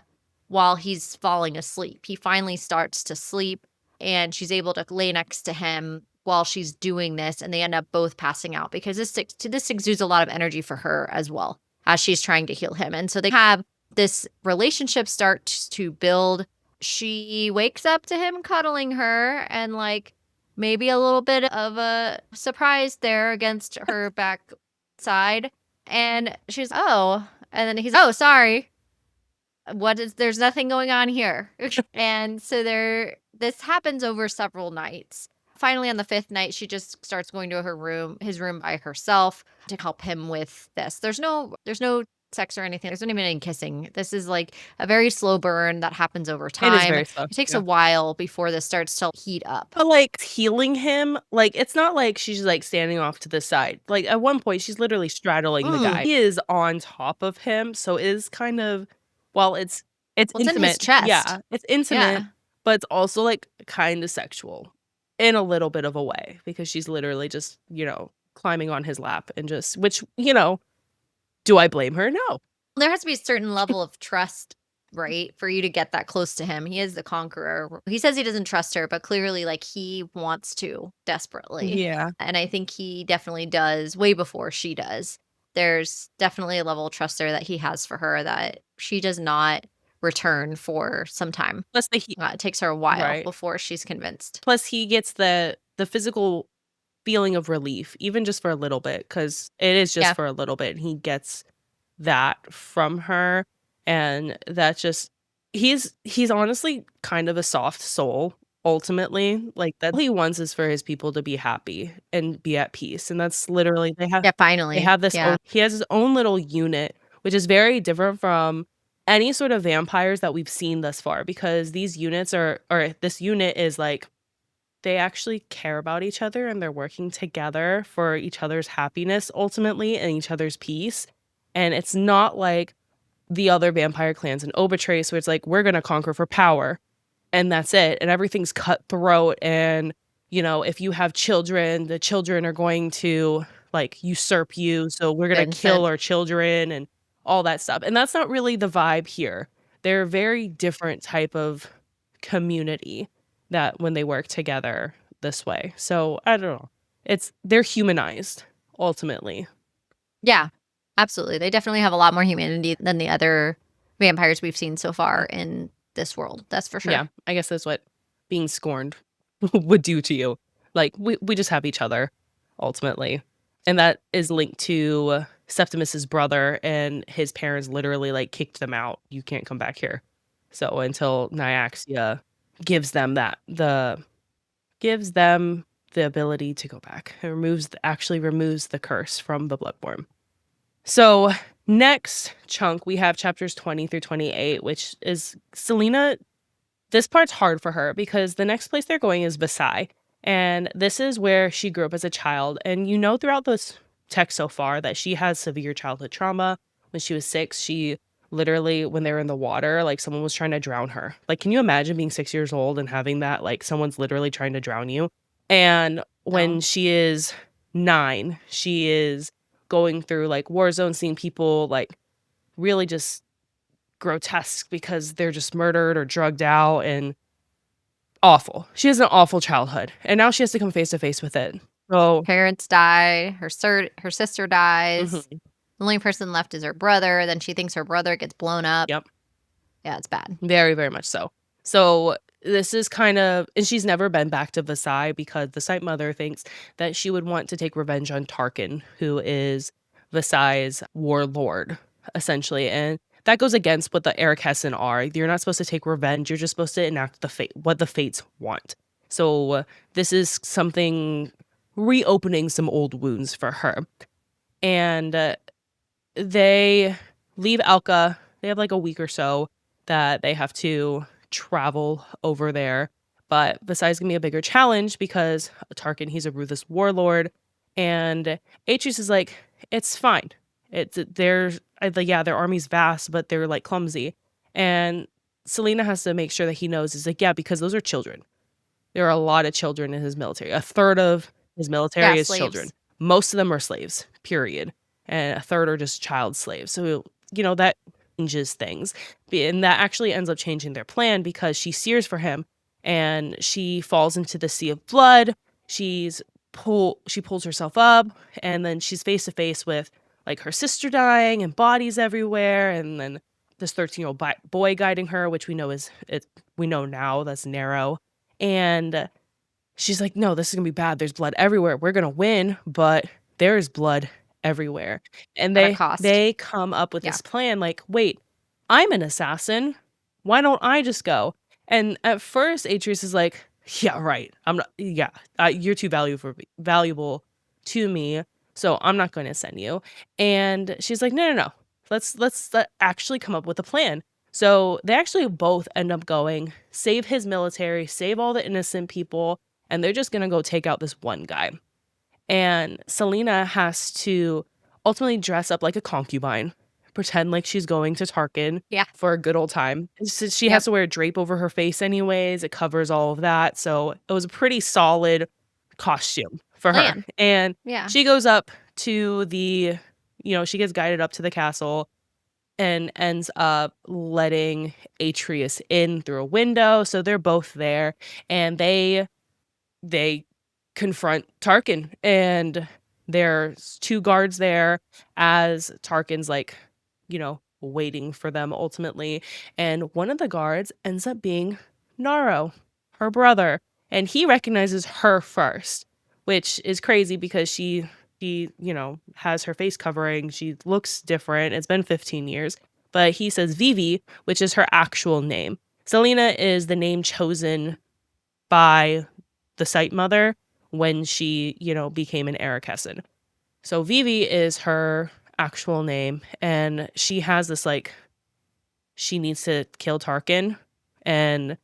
while he's falling asleep. He finally starts to sleep and she's able to lay next to him while she's doing this, and they end up both passing out because this exudes a lot of energy for her as well as she's trying to heal him. And so they have this relationship start to build. She wakes up to him cuddling her, and like maybe a little bit of a surprise there against her backside. And she's, "Oh," and then he's, "Oh, sorry. There's nothing going on here." And so this happens over several nights. Finally, on the 5th night, she just starts going to his room by herself to help him with this. There's no sex or anything. There's not even any kissing. This is like a very slow burn that happens over It is time. very It slow. takes a Yeah. while before this starts to heat up. But, like, healing him, like, it's not like she's, like, standing off to the side. Like, at one point, she's literally straddling the Mm. guy. He is on top of him, so it is kind of while it's Well, it's in his intimate. chest. Yeah, it's intimate, Yeah. but it's also, like, kinda sexual in a little bit of a way because she's literally just, climbing on his lap and just which, do I blame her? No. There has to be a certain level of trust, right, for you to get that close to him. He is the conqueror. He says he doesn't trust her, but clearly, like, he wants to desperately. Yeah. And I think he definitely does way before she does. There's definitely a level of trust there that he has for her that she does not return for some time. Plus the It takes her a while right. before she's convinced. Plus he gets the physical feeling of relief, even just for a little bit, because it is just Yeah. for a little bit, and he gets that from her, and that just he's honestly kind of a soft soul, ultimately, like, that all he wants is for his people to be happy and be at peace, and that's literally Yeah, they finally. have this Yeah. own he has his own little unit, which is very different from any sort of vampires that we've seen thus far, because these units are or this unit is, like, they actually care about each other and they're working together for each other's happiness ultimately and each other's peace. And it's not like the other vampire clans in Obertrace where it's like, we're gonna conquer for power and that's it. And everything's cutthroat and if you have children, the children are going to like usurp you. So we're gonna kill Vincent. our children and all that stuff. And that's not really the vibe here. they're a very different type of community that when they work together this way. So, I don't know. They're humanized ultimately. Yeah, absolutely. They definitely have a lot more humanity than the other vampires we've seen so far in this world. That's for sure. Yeah, I guess that's what being scorned would do to you. Like, we just have each other, ultimately. And that is linked to Septimus's brother, and his parents literally, like, kicked them out. "You can't come back here." So, until Nyaxia gives them gives them the ability to go back. It actually removes the curse from the Bloodborne. So, next chunk, we have chapters 20 through 28, which is Selena. This part's hard for her because the next place they're going is Versailles, and this is where she grew up as a child. And you know, throughout this text so far, that she has severe childhood trauma. When she was 6, she literally, when they were in the water, like someone was trying to drown her. Like, can you imagine being 6 years old and having that? Like, someone's literally trying to drown you. And when No. she is 9, she is going through like war zones, seeing people like really just grotesque because they're just murdered or drugged out, and awful. She has an awful childhood, and now she has to come face to face with it. So Parents die, her sister dies. mhm, The only person left is her brother, then she thinks her brother gets blown up. yep, Yeah, it's bad. very, very much so. So this is kind of, and she's never been back to Versailles because the site mother thinks that she would want to take revenge on Tarkin, who is Versailles' warlord, essentially, and that goes against what the Hessen are. You're not supposed to take revenge, you're just supposed to enact the fate what the fates want. So, this is something reopening some old wounds for her, and, they leave Alka. They have, like, a week or so that they have to travel over there, but Versailles is gonna be a bigger challenge because Tarkin, he's a ruthless warlord, and Atreus is like, "It's fine. Yeah, their army's vast, but they're, like, clumsy." And Selena has to make sure that he knows, is like, "Yeah, because those are children." There are a lot of children in his military. A third of his Yeah, military is children. slaves. Most of them are slaves, period, and a third are just child slaves. So, that changes things, and that actually ends up changing their plan because she sears for him, and she falls into the sea of blood. She pulls herself up, and then she's face to face with, like, her sister dying and bodies everywhere, and then this 13-year-old boy guiding her, which we know now that's Nero. And she's like, "No, this is gonna be bad. There's blood everywhere. We're gonna win, but there is blood everywhere." And At a they cost. they come up with Yeah. this plan like, "Wait, I'm an assassin. Why don't I just go?" And at first, Atreus is like, "Yeah, right. I'm not. Yeah, you're too valuable to me, so I'm not going to send you." And she's like, "No, no, no. Let's actually come up with a plan." So they actually both end up going, save his military, save all the innocent people, and they're just gonna go take out this one guy. And Selena has to ultimately dress up like a concubine, pretend like she's going to Tarkin Yeah. for a good old time. She has Yep. to wear a drape over her face anyways. It covers all of that. So it was a pretty solid costume for her. Plan. And Yeah. she goes up to she gets guided up to the castle and ends up letting Atreus in through a window. So they're both there, and they confront Tarkin, and there's 2 guards there as Tarkin's, like, waiting for them ultimately, and one of the guards ends up being Naro, her brother, and he recognizes her first, which is crazy because she has her face covering, she looks different, it's been 15 years, but he says Vivi, which is her actual name. Selena is the name chosen by the site mother when she became an Hessen. So Vivi is her actual name, and she has this like she needs to kill Tarkin, and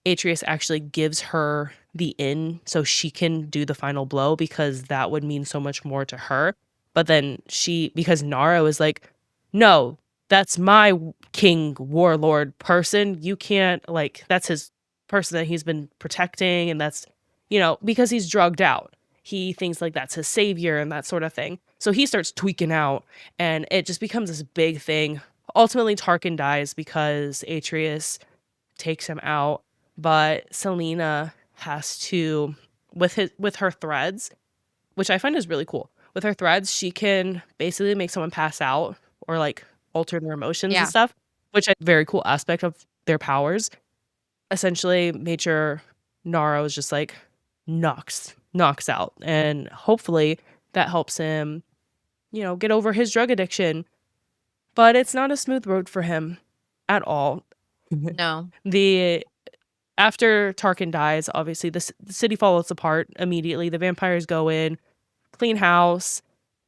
Atreus actually gives her the in so she can do the final blow because that would mean so much more to her. But then because Naro is like, "No, that's my king warlord person. You can't, like, that's his person that he's been protecting, and that's because he's drugged out. He thinks like that's his savior and that sort of thing. So he starts tweaking out, and it just becomes this big thing ultimately Tarkin dies because Atreus takes him out, but Selena has to with her threads, which I find is really cool. With her threads, she can basically make someone pass out or, like, alter their emotions and Yeah. stuff, which is a very cool aspect of their powers. Essentially made sure Naro is just, like, knocks out, and hopefully that helps him, get over his drug addiction, but it's not a smooth road for him at all. No. The After Tarkin dies, obviously the city falls apart immediately. The vampires go in, clean house.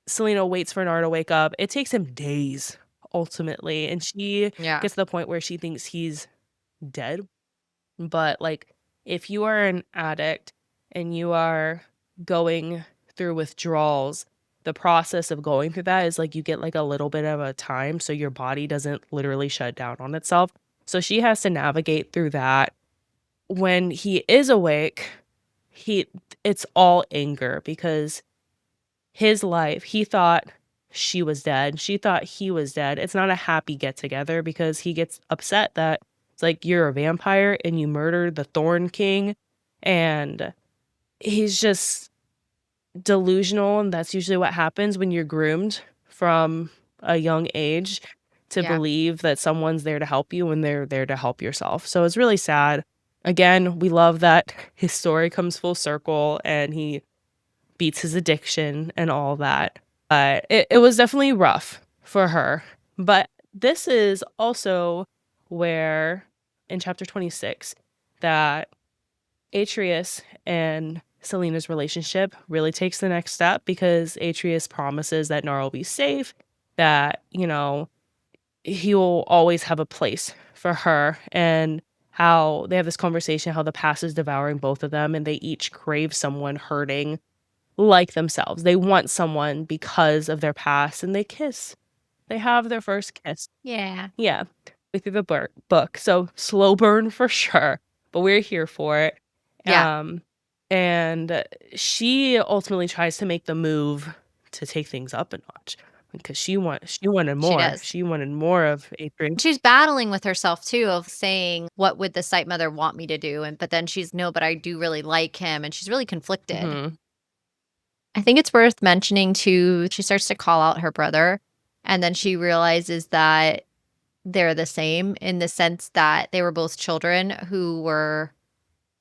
Selena waits for Nara to wake up. It takes him days ultimately, and she Yeah. gets to the point where she thinks he's dead. But, like, if you are an addict and you are going through withdrawals, the process of going through that is, like, you get, like, a little bit of a time so your body doesn't literally shut down on itself. So she has to navigate through that. When he is awake, he it's all anger because his life, he thought she was dead. She thought he was dead. It's not a happy get together because he gets upset that it's like you're a vampire and you murdered the Thorn King, and he's just delusional, and that's usually what happens when you're groomed from a young age to Yeah. believe that someone's there to help you when they're there to help yourself. So it's really sad. Again, we love that his story comes full circle and he beats his addiction and all that. But it was definitely rough for her. But this is also where in chapter 26 that Atreus and Selena's relationship really takes the next step because Atreus promises that Nara will be safe, that, he will always have a place for her, and how they have this conversation how the past is devouring both of them and they each crave someone hurting like themselves. They want someone because of their past and they kiss. They have their first kiss. Yeah. Yeah, through the book. So slow burn for sure, but we're here for it. Yeah. And she ultimately tries to make the move to take things up a notch because she wanted She more. does. She wanted more of Adrian. She's battling with herself too of saying, "What would the site mother want me to do?" And but then she's, "No, but I do really like him," and she's really conflicted. Mhm. I think it's worth mentioning too, she starts to call out her brother, and then she realizes that they're the same in the sense that they were both children who were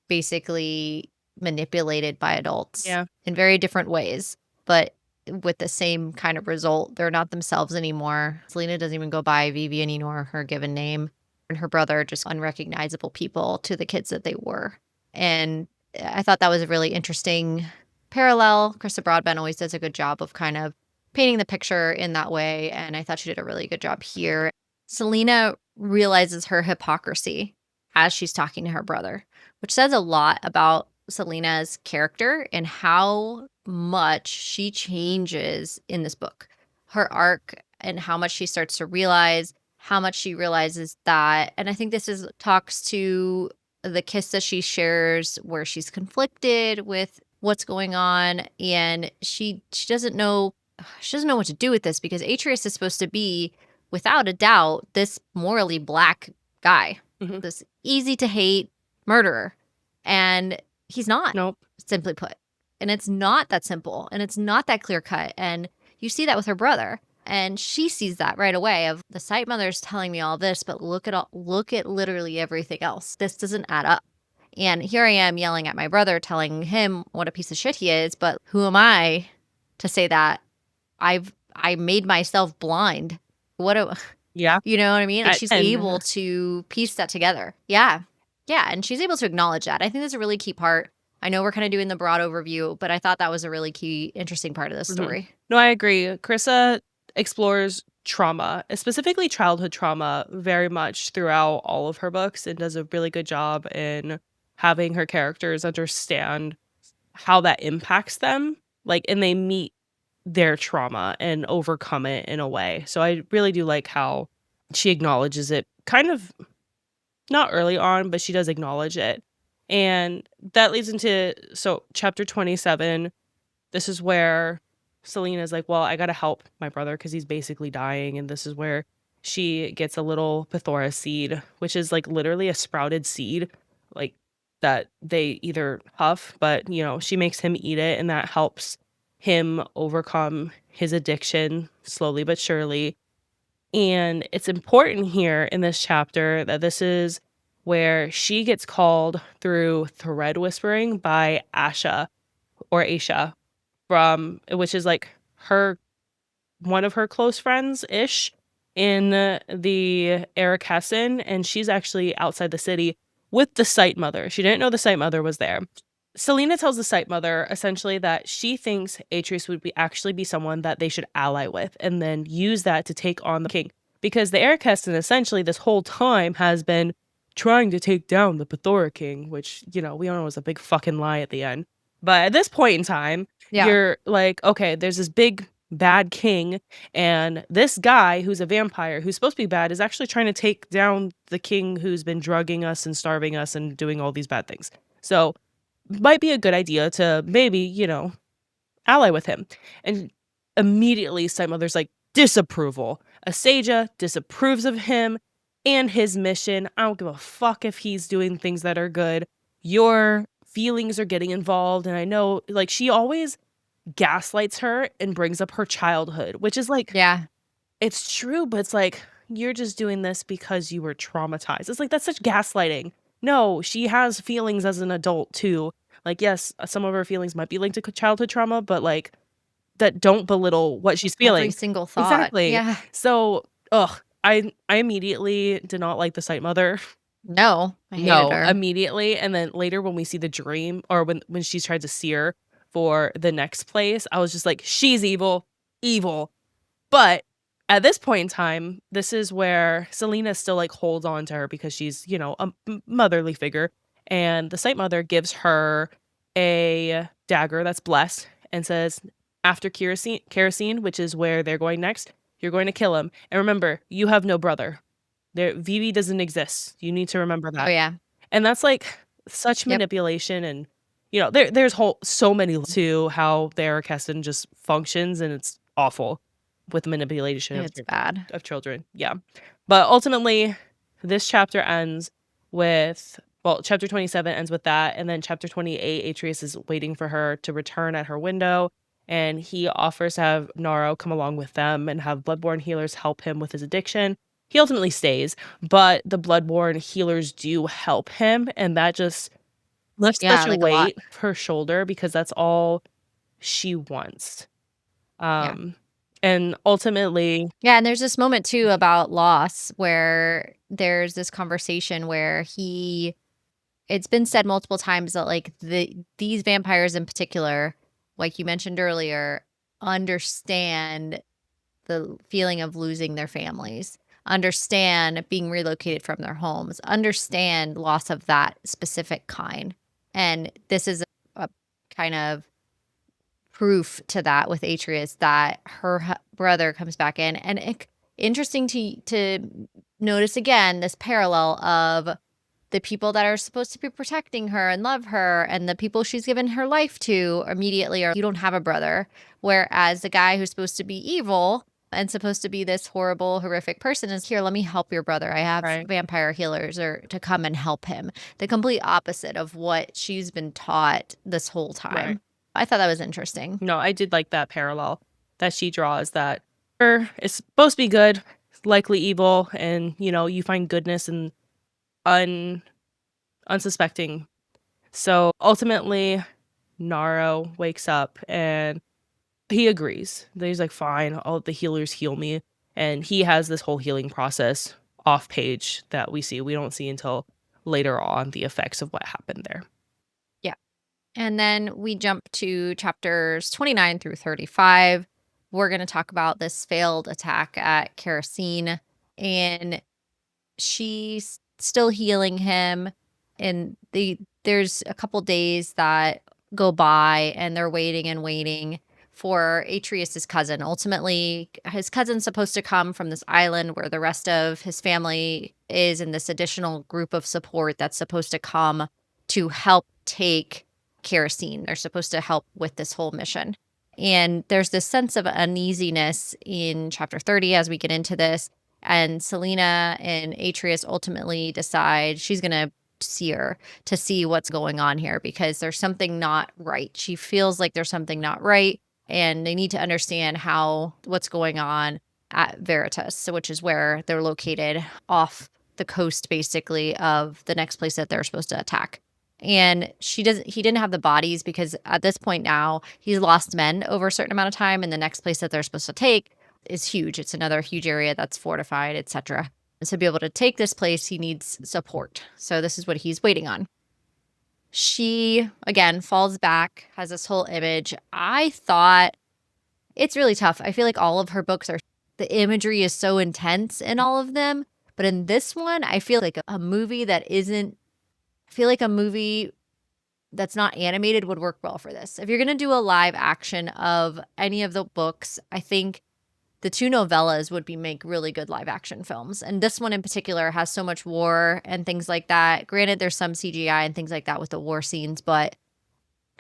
basically manipulated by adults Yeah. in very different ways, but with the same kind of result. They're not themselves anymore. Selena doesn't even go by Vivi anymore, her given name, and her brother are just unrecognizable people to the kids that they were. And I thought that was a really interesting parallel. Carissa Broadbent always does a good job of kind of painting the picture in that way, and I thought she did a really good job here. Selena realizes her hypocrisy as she's talking to her brother, which says a lot about Selena's character and how much she changes in this book. Her arc and how much she starts to realize, how much she realizes that, and I think this is talks to the kiss that she shares where she's conflicted with what's going on, and she doesn't know what to do with this because Atreus is supposed to be, without a doubt, this morally black guy, Mhm. this easy to hate murderer. And he's not, Nope. simply put. And it's not that simple and it's not that clear cut. And you see that with her brother. And she sees that right away of the site mother's telling me all this, but look at literally everything else. This doesn't add up. And here I am yelling at my brother, telling him what a piece of shit he is, but who am I to say that I made myself blind? What a Yeah. you know what I mean? Like, At she's 10. able to piece that together. Yeah. Yeah, and she's able to acknowledge that. I think that's a really key part. I know we're kinda doing the broad overview, but I thought that was a really key, interesting part of this Mhm. story. No, I agree. Carissa explores trauma, specifically childhood trauma, very much throughout all of her books and does a really good job in having her characters understand how that impacts them, like, and they meet their trauma and overcome it in a way. So I really do like how she acknowledges it kind of not early on, but she does acknowledge it. And that leads into chapter 27. This is where Selena's like, "Well, I gotta help my brother because he's basically dying," and this is where she gets a little Pithora seed, which is like literally a sprouted seed, like that they either huff, but she makes him eat it, and that helps him overcome his addiction slowly but surely. And it's important here in this chapter that this is where she gets called through thread whispering by Asha or Aisha from which is like her one of her close friends ish in the Arakessin, and she's actually outside the city with the Sight Mother. She didn't know the Sight Mother was there. Selena tells the Sight Mother essentially that she thinks Atreus would actually be someone that they should ally with and then use that to take on the king. Because the Arakessin essentially this whole time has been trying to take down the Pithora king, which, we all know was a big fucking lie at the end. But at this point in time, Yeah. you're like, okay, there's this big bad king, and this guy who's a vampire who's supposed to be bad is actually trying to take down the king who's been drugging us and starving us and doing all these bad things. So might be a good idea to maybe, ally with him. And immediately Mother's like, disapproval. Asaja disapproves of him and his mission. I don't give a fuck if he's doing things that are good. Your feelings are getting involved. And I know, like, she always gaslights her and brings up her childhood, which is like, Yeah. it's true, but it's like, you're just doing this because you were traumatized. It's like, that's such gaslighting. No, she has feelings as an adult too. Like, yes, some of her feelings might be linked to childhood trauma, but like, that don't belittle what she's Every feeling. single thought. Exactly. Yeah. So, I immediately did not like the Sight Mother. No, I hated No, her. immediately, and then later when we see the dream or when she's tried to sear for the next place, I was just like, "She's evil, evil." But at this point in time, this is where Selena still like holds on to her because she's, a motherly figure. And the Sight Mother gives her a dagger that's blessed and says, after kerosene, which is where they're going next, you're going to kill him. And remember, you have no brother. Vivi doesn't exist. You need to remember Oh, that. yeah. And that's like such Yep. manipulation, and there's so many to how the Arakessin just functions, and it's awful with manipulation It's bad. of children. Yeah. But ultimately, this chapter ends with chapter 27 ends with that, and then chapter 28, Atreus is waiting for her to return at her window, and he offers to have Naro come along with them and have bloodborne healers help him with his addiction. He ultimately stays, but the bloodborne healers do help him, and that just lifts Yeah, such a like a lot. weight off her shoulder because that's all she wants. Yeah. Um, and ultimately Yeah, and there's this moment too about loss where there's this conversation where it's been said multiple times that like these vampires in particular, like you mentioned earlier, understand the feeling of losing their families, understand being relocated from their homes, understand loss of that specific kind. And this is a kind of proof to that with Atreus that her brother comes back in. And interesting to notice again this parallel of the people that are supposed to be protecting her and love her and the people she's given her life to immediately are, you don't have a brother. Whereas the guy who's supposed to be evil and supposed to be this horrible, horrific person is here, let me help your brother. I have right, vampire healers or to come and help him. The complete opposite of what she's been taught this whole right. time. I thought that was interesting. No, I did like that parallel that she draws that her is supposed to be good, likely evil, and you find goodness in un unsuspecting. So ultimately, Naro wakes up and he agrees. He's like, fine, all the healers heal me. And he has this whole healing process off page that we see. We don't see until later on the effects of what happened there. Yeah. And then we jump to chapters 29 through 35. We're going to talk about this failed attack at Kerosene. And she's still healing him. And there's a couple days that go by and they're waiting and waiting for Atreus's cousin. Ultimately, his cousin's supposed to come from this island where the rest of his family is in this additional group of support that's supposed to come to help take Kerosene. They're supposed to help with this whole mission. And there's this sense of uneasiness in chapter 30 as we get into this. And Selena and Atreus ultimately decide she's going to see her to see what's going on here because there's something not right. She feels like there's something not right, and they need to understand what's going on at Veritas, so which is where they're located off the coast basically of the next place that they're supposed to attack. And he didn't have the bodies because at this point now he's lost men over a certain amount of time, and the next place that they're supposed to take is huge. It's another huge area that's fortified, etc. And to be able to take this place, he needs support. So this is what he's waiting on. She, again, falls back, has this whole image. I thought it's really tough. I feel like all of her books the imagery is so intense in all of them. But in this one, I feel like a movie that's not animated would work well for this. If you're going to do a live action of any of the books, I think the 2 novellas would make really good live action films. And this one in particular has so much war and things like that. Granted, there's some CGI and things like that with the war scenes. But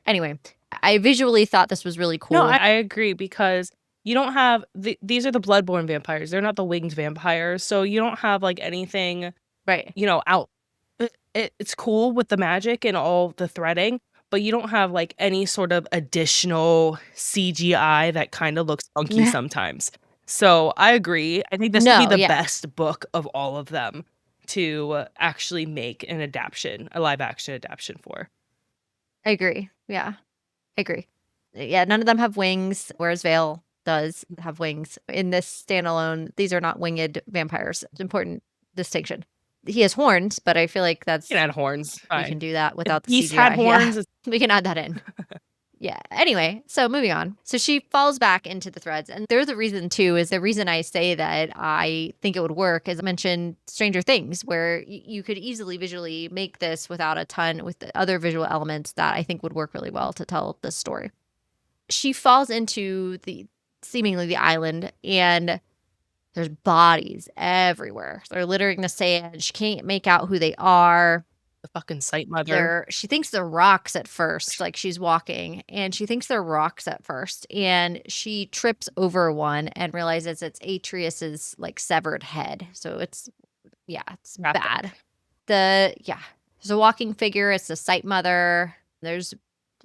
anyway, I visually thought this was really cool. No, I agree because you don't have these are the bloodborne vampires. They're not the winged vampires. So you don't have like anything, right. Out. It's cool with the magic and all the threading, but you don't have like any sort of additional CGI that kind of looks funky sometimes. So I agree. I think this would be the best book of all of them to actually make a live action adaptation for. I agree. Yeah, I agree. Yeah, none of them have wings, whereas Vale does have wings. In this standalone, these are not winged vampires. It's an important distinction. He has horns, but I feel like He can add horns. We can do that without the He's CGI. had horns. Yeah, we can add that in. Yeah. Anyway, so moving on. So she falls back into the threads. And there's a reason, too, is the reason I say that I think it would work, as I mentioned, Stranger Things, where you could easily visually make this with the other visual elements that I think would work really well to tell this story. She falls into seemingly the island, and there's bodies everywhere. They're littering the sand. She can't make out who they are. The fucking sight mother. She thinks they're rocks at first, like she's walking, and she thinks they're rocks at first, and she trips over one and realizes it's Atreus's like severed head. So it's bad. There's a walking figure. It's the sight mother. There's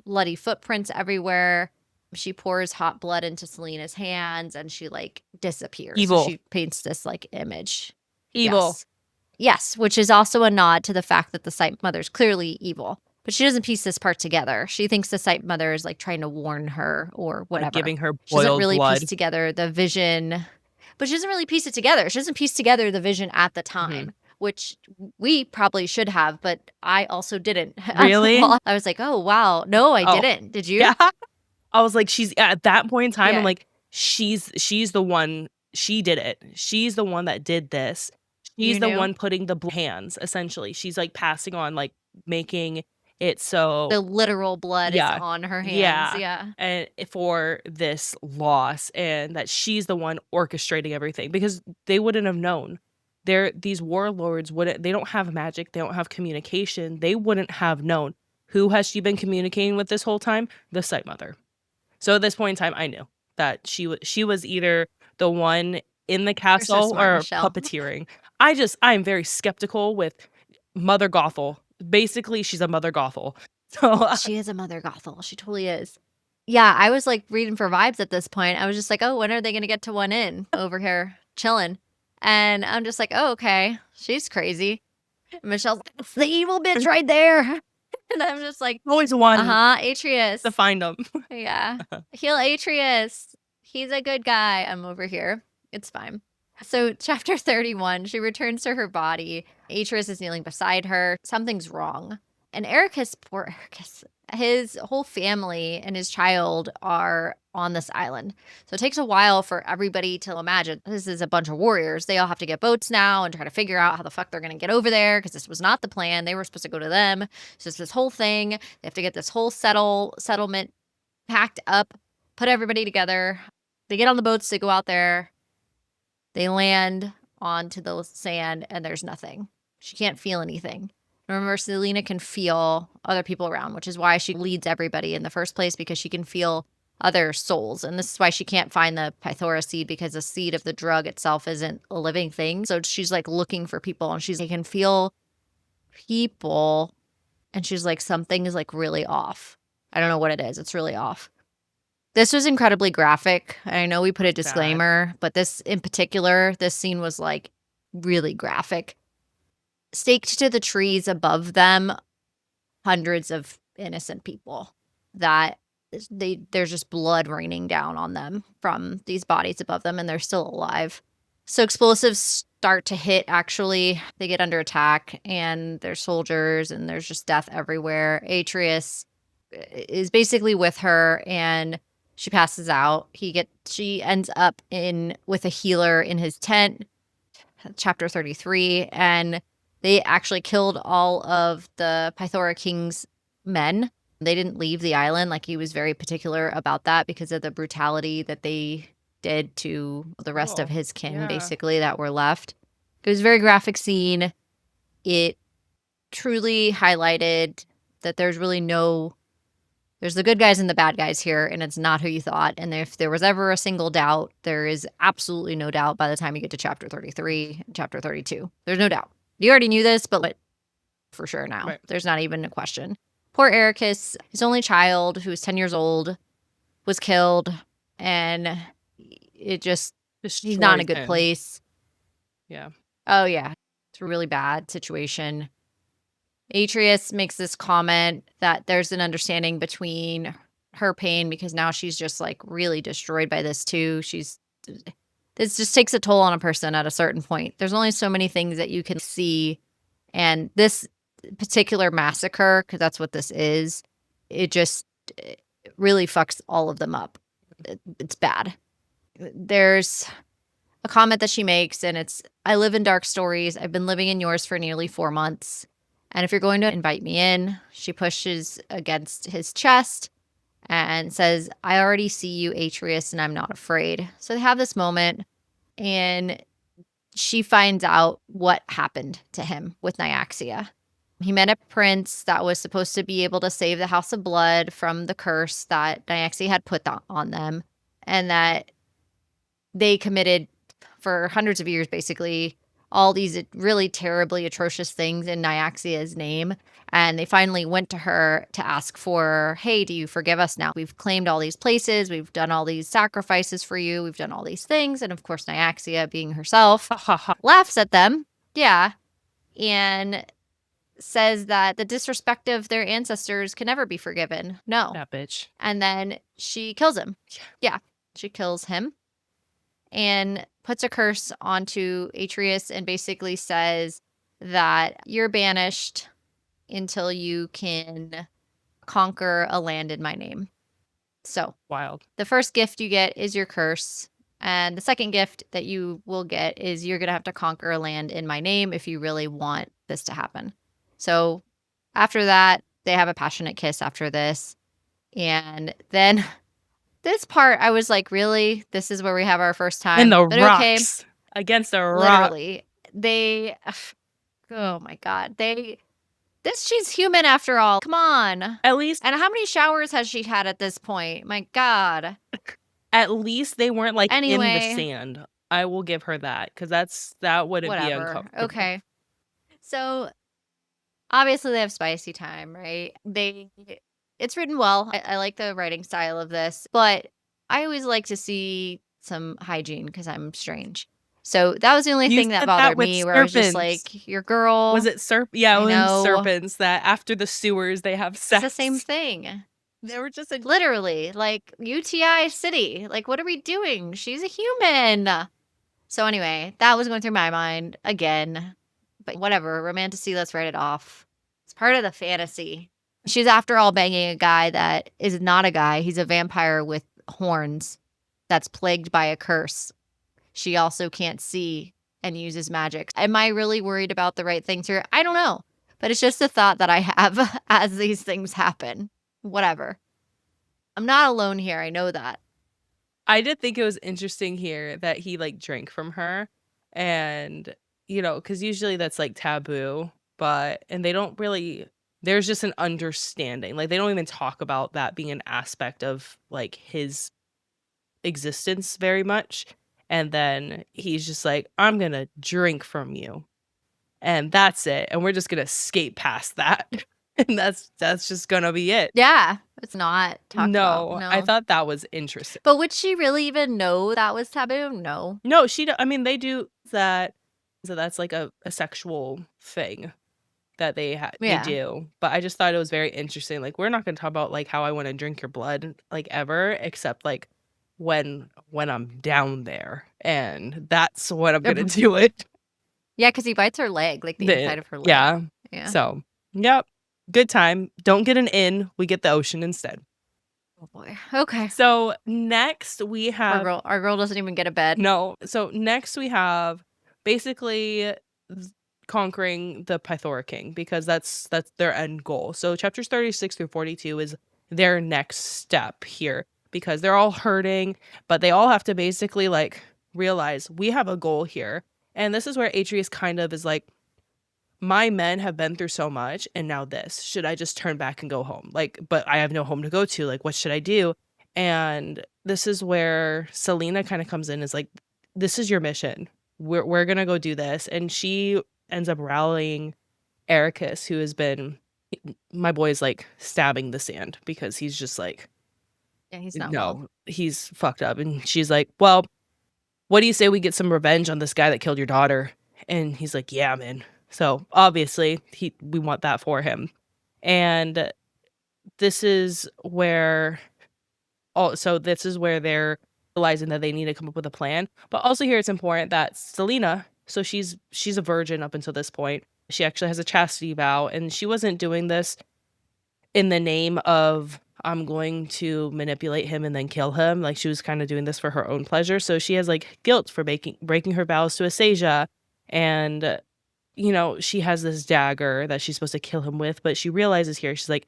bloody footprints everywhere. She pours hot blood into Selena's hands, and she like disappears. Evil. She paints this like image. Evil. Yes, which is also a nod to the fact that the Sight Mother's clearly evil. But she doesn't piece this part together. She thinks the Sight Mother is like trying to warn her or whatever. Like giving her She doesn't really blood. piece together the vision. But she doesn't really piece it together. She doesn't piece together the vision at the time, which we probably should have, but I also didn't. Really? I was like, oh, wow. No, I didn't. Did you? Yeah. I was like, she's at that point in time, Yeah. I'm like, she's the one. She did it. She's the one that did this. She's the one putting the hands, essentially. She's like passing on, like making it so the literal blood is on her hands. Yeah. And for this loss, and that she's the one orchestrating everything, because they wouldn't have known. These warlords they don't have magic, they don't have communication, they wouldn't have known. Who has she been communicating with this whole time? The Sight Mother. So at this point in time, I knew that she was either the one in the castle or puppeteering. I'm very skeptical with Mother Gothel. Basically, she's a Mother Gothel. So she is a Mother Gothel. She totally is. Yeah, I was like reading for vibes at this point. I was just like, oh, when are they going to get to one in over here chilling? And I'm just like, oh, okay. She's crazy. And Michelle's like, it's the evil bitch right there. And I'm just like, always one. Atreus. To find him. Yeah. Heal Atreus. He's a good guy. I'm over here. It's fine. So chapter 31, she returns to her body. Atreus is kneeling beside her. Something's wrong. And poor Ericus, his whole family and his child are on this island. So it takes a while for everybody to imagine this is a bunch of warriors. They all have to get boats now and try to figure out how the fuck they're going to get over there, because this was not the plan. They were supposed to go to them. So it's this whole thing. They have to get this whole settlement packed up, put everybody together. They get on the boats. They go out there. They land onto the sand, and there's nothing. She can't feel anything. Remember, Selena can feel other people around, which is why she leads everybody in the first place, because she can feel other souls. And this is why she can't find the Pythora seed, because the seed of the drug itself isn't a living thing. So she's like looking for people, and she can feel people. And she's like, something is like really off. I don't know what it is. It's really off. This was incredibly graphic. I know we put a Bad. disclaimer, but this in particular, this scene was like really graphic. Staked to the trees above them, hundreds of innocent people that there's just blood raining down on them from these bodies above them, and they're still alive. So explosives start to hit, actually. They get under attack, and there's soldiers, and there's just death everywhere. Atreus is basically with her, and she passes out. She ends up with a healer in his tent, chapter 33, and they actually killed all of the Pythora King's men. They didn't leave the island. Like, he was very particular about that because of the brutality that they did to the rest of his kin, basically, that were left. It was a very graphic scene. It truly highlighted that there's really there's the good guys and the bad guys here, and it's not who you thought. And if there was ever a single doubt, there is absolutely no doubt by the time you get to chapter 33 and chapter 32. There's no doubt. You already knew this, but for sure now. Right. There's not even a question. Poor Ericus, his only child, who was 10 years old, was killed, and it just, he's not in a good place. Yeah. Oh, yeah. It's a really bad situation. Atreus makes this comment that there's an understanding between her pain, because now she's just like really destroyed by this too. This just takes a toll on a person at a certain point. There's only so many things that you can see. And this particular massacre, because that's what this is, it really fucks all of them up. It's bad. There's a comment that she makes, and it's, I live in dark stories. I've been living in yours for nearly 4 months. And if you're going to invite me in, she pushes against his chest and says, I already see you, Atreus, and I'm not afraid. So they have this moment, and she finds out what happened to him with Nyaxia. He met a prince that was supposed to be able to save the House of Blood from the curse that Nyaxia had put on them, and that they committed for hundreds of years, basically, all these really terribly atrocious things in Nyaxia's name. And they finally went to her to ask for, hey, do you forgive us now? We've claimed all these places. We've done all these sacrifices for you. We've done all these things. And of course, Nyaxia, being herself, laughs at them. Yeah. And says that the disrespect of their ancestors can never be forgiven. No. That bitch. And then she kills him. Yeah. She kills him and puts a curse onto Atreus and basically says that you're banished until you can conquer a land in my name. So wild. The first gift you get is your curse. And the second gift that you will get is you're going to have to conquer a land in my name if you really want this to happen. So after that, they have a passionate kiss after this. And then this part, I was like, really? This is where we have our first time? In the rocks. Okay. Against a rock. Literally. Oh my God. She's human after all. Come on. At least. And how many showers has she had at this point? My God. At least they weren't like in the sand. I will give her that, because that wouldn't be uncomfortable. Okay. So obviously they have spicy time, right? It's written well. I like the writing style of this, but I always like to see some hygiene because I'm strange. So that was the only thing that bothered me, where I was just like, your girl. Was it Yeah, it was serpents that after the sewers they have sex. It's the same thing. They were just literally like UTI City. Like, what are we doing? She's a human. So anyway, that was going through my mind again. But whatever, romantasy, let's write it off. It's part of the fantasy. She's, after all, banging a guy that is not a guy. He's a vampire with horns that's plagued by a curse. She also can't see and uses magic. Am I really worried about the right things here? I don't know. But it's just a thought that I have as these things happen. Whatever. I'm not alone here. I know that. I did think it was interesting here that he like drank from her, and because usually that's like taboo, and they don't really there's just an understanding. Like, they don't even talk about that being an aspect of, like, his existence very much, and then he's just like, "I'm gonna drink from you, and that's it, and we're just gonna skate past that." And that's just gonna be it. Yeah, it's not talked about, No, I no. thought that was interesting. But would she really even know that was taboo? No. No, I mean, they do that, so that's like a sexual thing that they Yeah. do, but I just thought it was very interesting, like, we're not gonna talk about, like, how I wanna drink your blood, like, ever, except, like, when I'm down there, and that's when I'm gonna do it. Yeah, 'cause he bites her leg, like, the The inside of her leg. Yeah. Yeah. So, yep, good time. Don't get an inn, we get the ocean instead. Oh boy. Okay. So, next we Poor have girl. Our girl doesn't even get a bed. No. So next we have basically conquering the Pythora King because that's their end goal. So chapters 36 through 42 is their next step here because they're all hurting, but they all have to basically like realize we have a goal here. And this is where Atreus kind of is like, my men have been through so much and now this. Should I just turn back and go home? Like, but I have no home to go to. Like, what should I do? And this is where Selena kind of comes in, is like, this is your mission. We're gonna go do this. And she ends up rallying Ericus, who has been my boy is like stabbing the sand because he's just like, Yeah, he's not well. no, he's fucked up. And she's like, well, what do you say we get some revenge on this guy that killed your daughter? And he's like, yeah, man. So obviously we want that for him. And this is where this is where they're realizing that they need to come up with a plan. But also here it's important that Selena, so she's a virgin up until this point. She actually has a chastity vow, and she wasn't doing this in the name of I'm going to manipulate him and then kill him. Like she was kind of doing this for her own pleasure. So she has like guilt for breaking her vows to Asasia. And she has this dagger that she's supposed to kill him with, but she realizes here, she's like,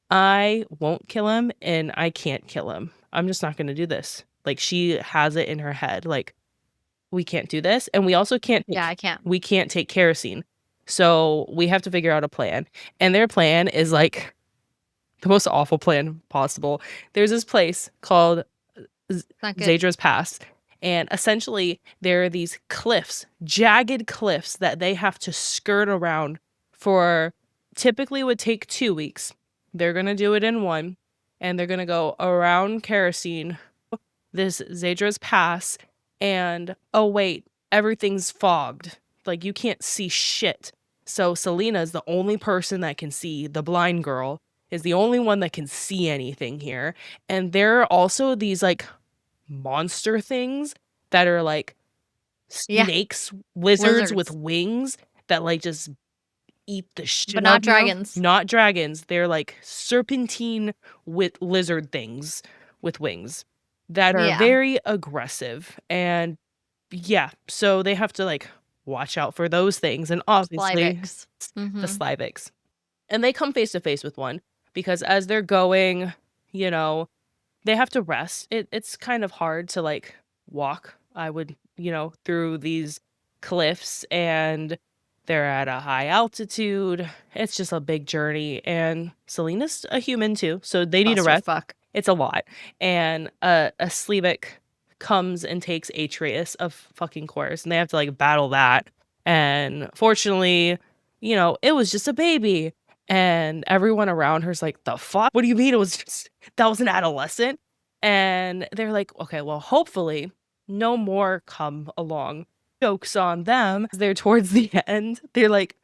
I won't kill him and I can't kill him. I'm just not gonna do this. Like she has it in her head, like, we can't do this. And we also Yeah, I can't. we can't take kerosene. So we have to figure out a plan. And their plan is like the most awful plan possible. There's this place called Not good. Zadra's Pass, and essentially there are these cliffs, jagged cliffs that they have to skirt around for typically would take 2 weeks. They're gonna do it in one, and they're gonna go around Kerosene, this Zadra's Pass, and oh wait, everything's fogged. Like you can't see shit. So Selena is the only person that can see. The blind girl is the only one that can see anything here. And there are also these like monster things that are like Yeah. snakes, lizards with wings that like just eat the shit But out not of you. dragons. Not dragons. They're like serpentine with lizard things with wings that are Yeah. very aggressive. And yeah, so they have to like watch out for those things. And obviously Slivex. the Slivex. And they come face to face with one because as they're going, they have to rest. It's kind of hard to like walk, I would, through these cliffs, and they're at a high altitude. It's just a big journey. And Selena's a human too, so they need a rest. Fuck. It's a lot. And a Sleevik comes and takes Atreus, of fucking course, and they have to like battle that. And fortunately, it was just a baby. And everyone around her's like, the fuck? What do you mean that was an adolescent? And they're like, okay, well, hopefully no more come along. Joke's on them. They're towards the end. They're like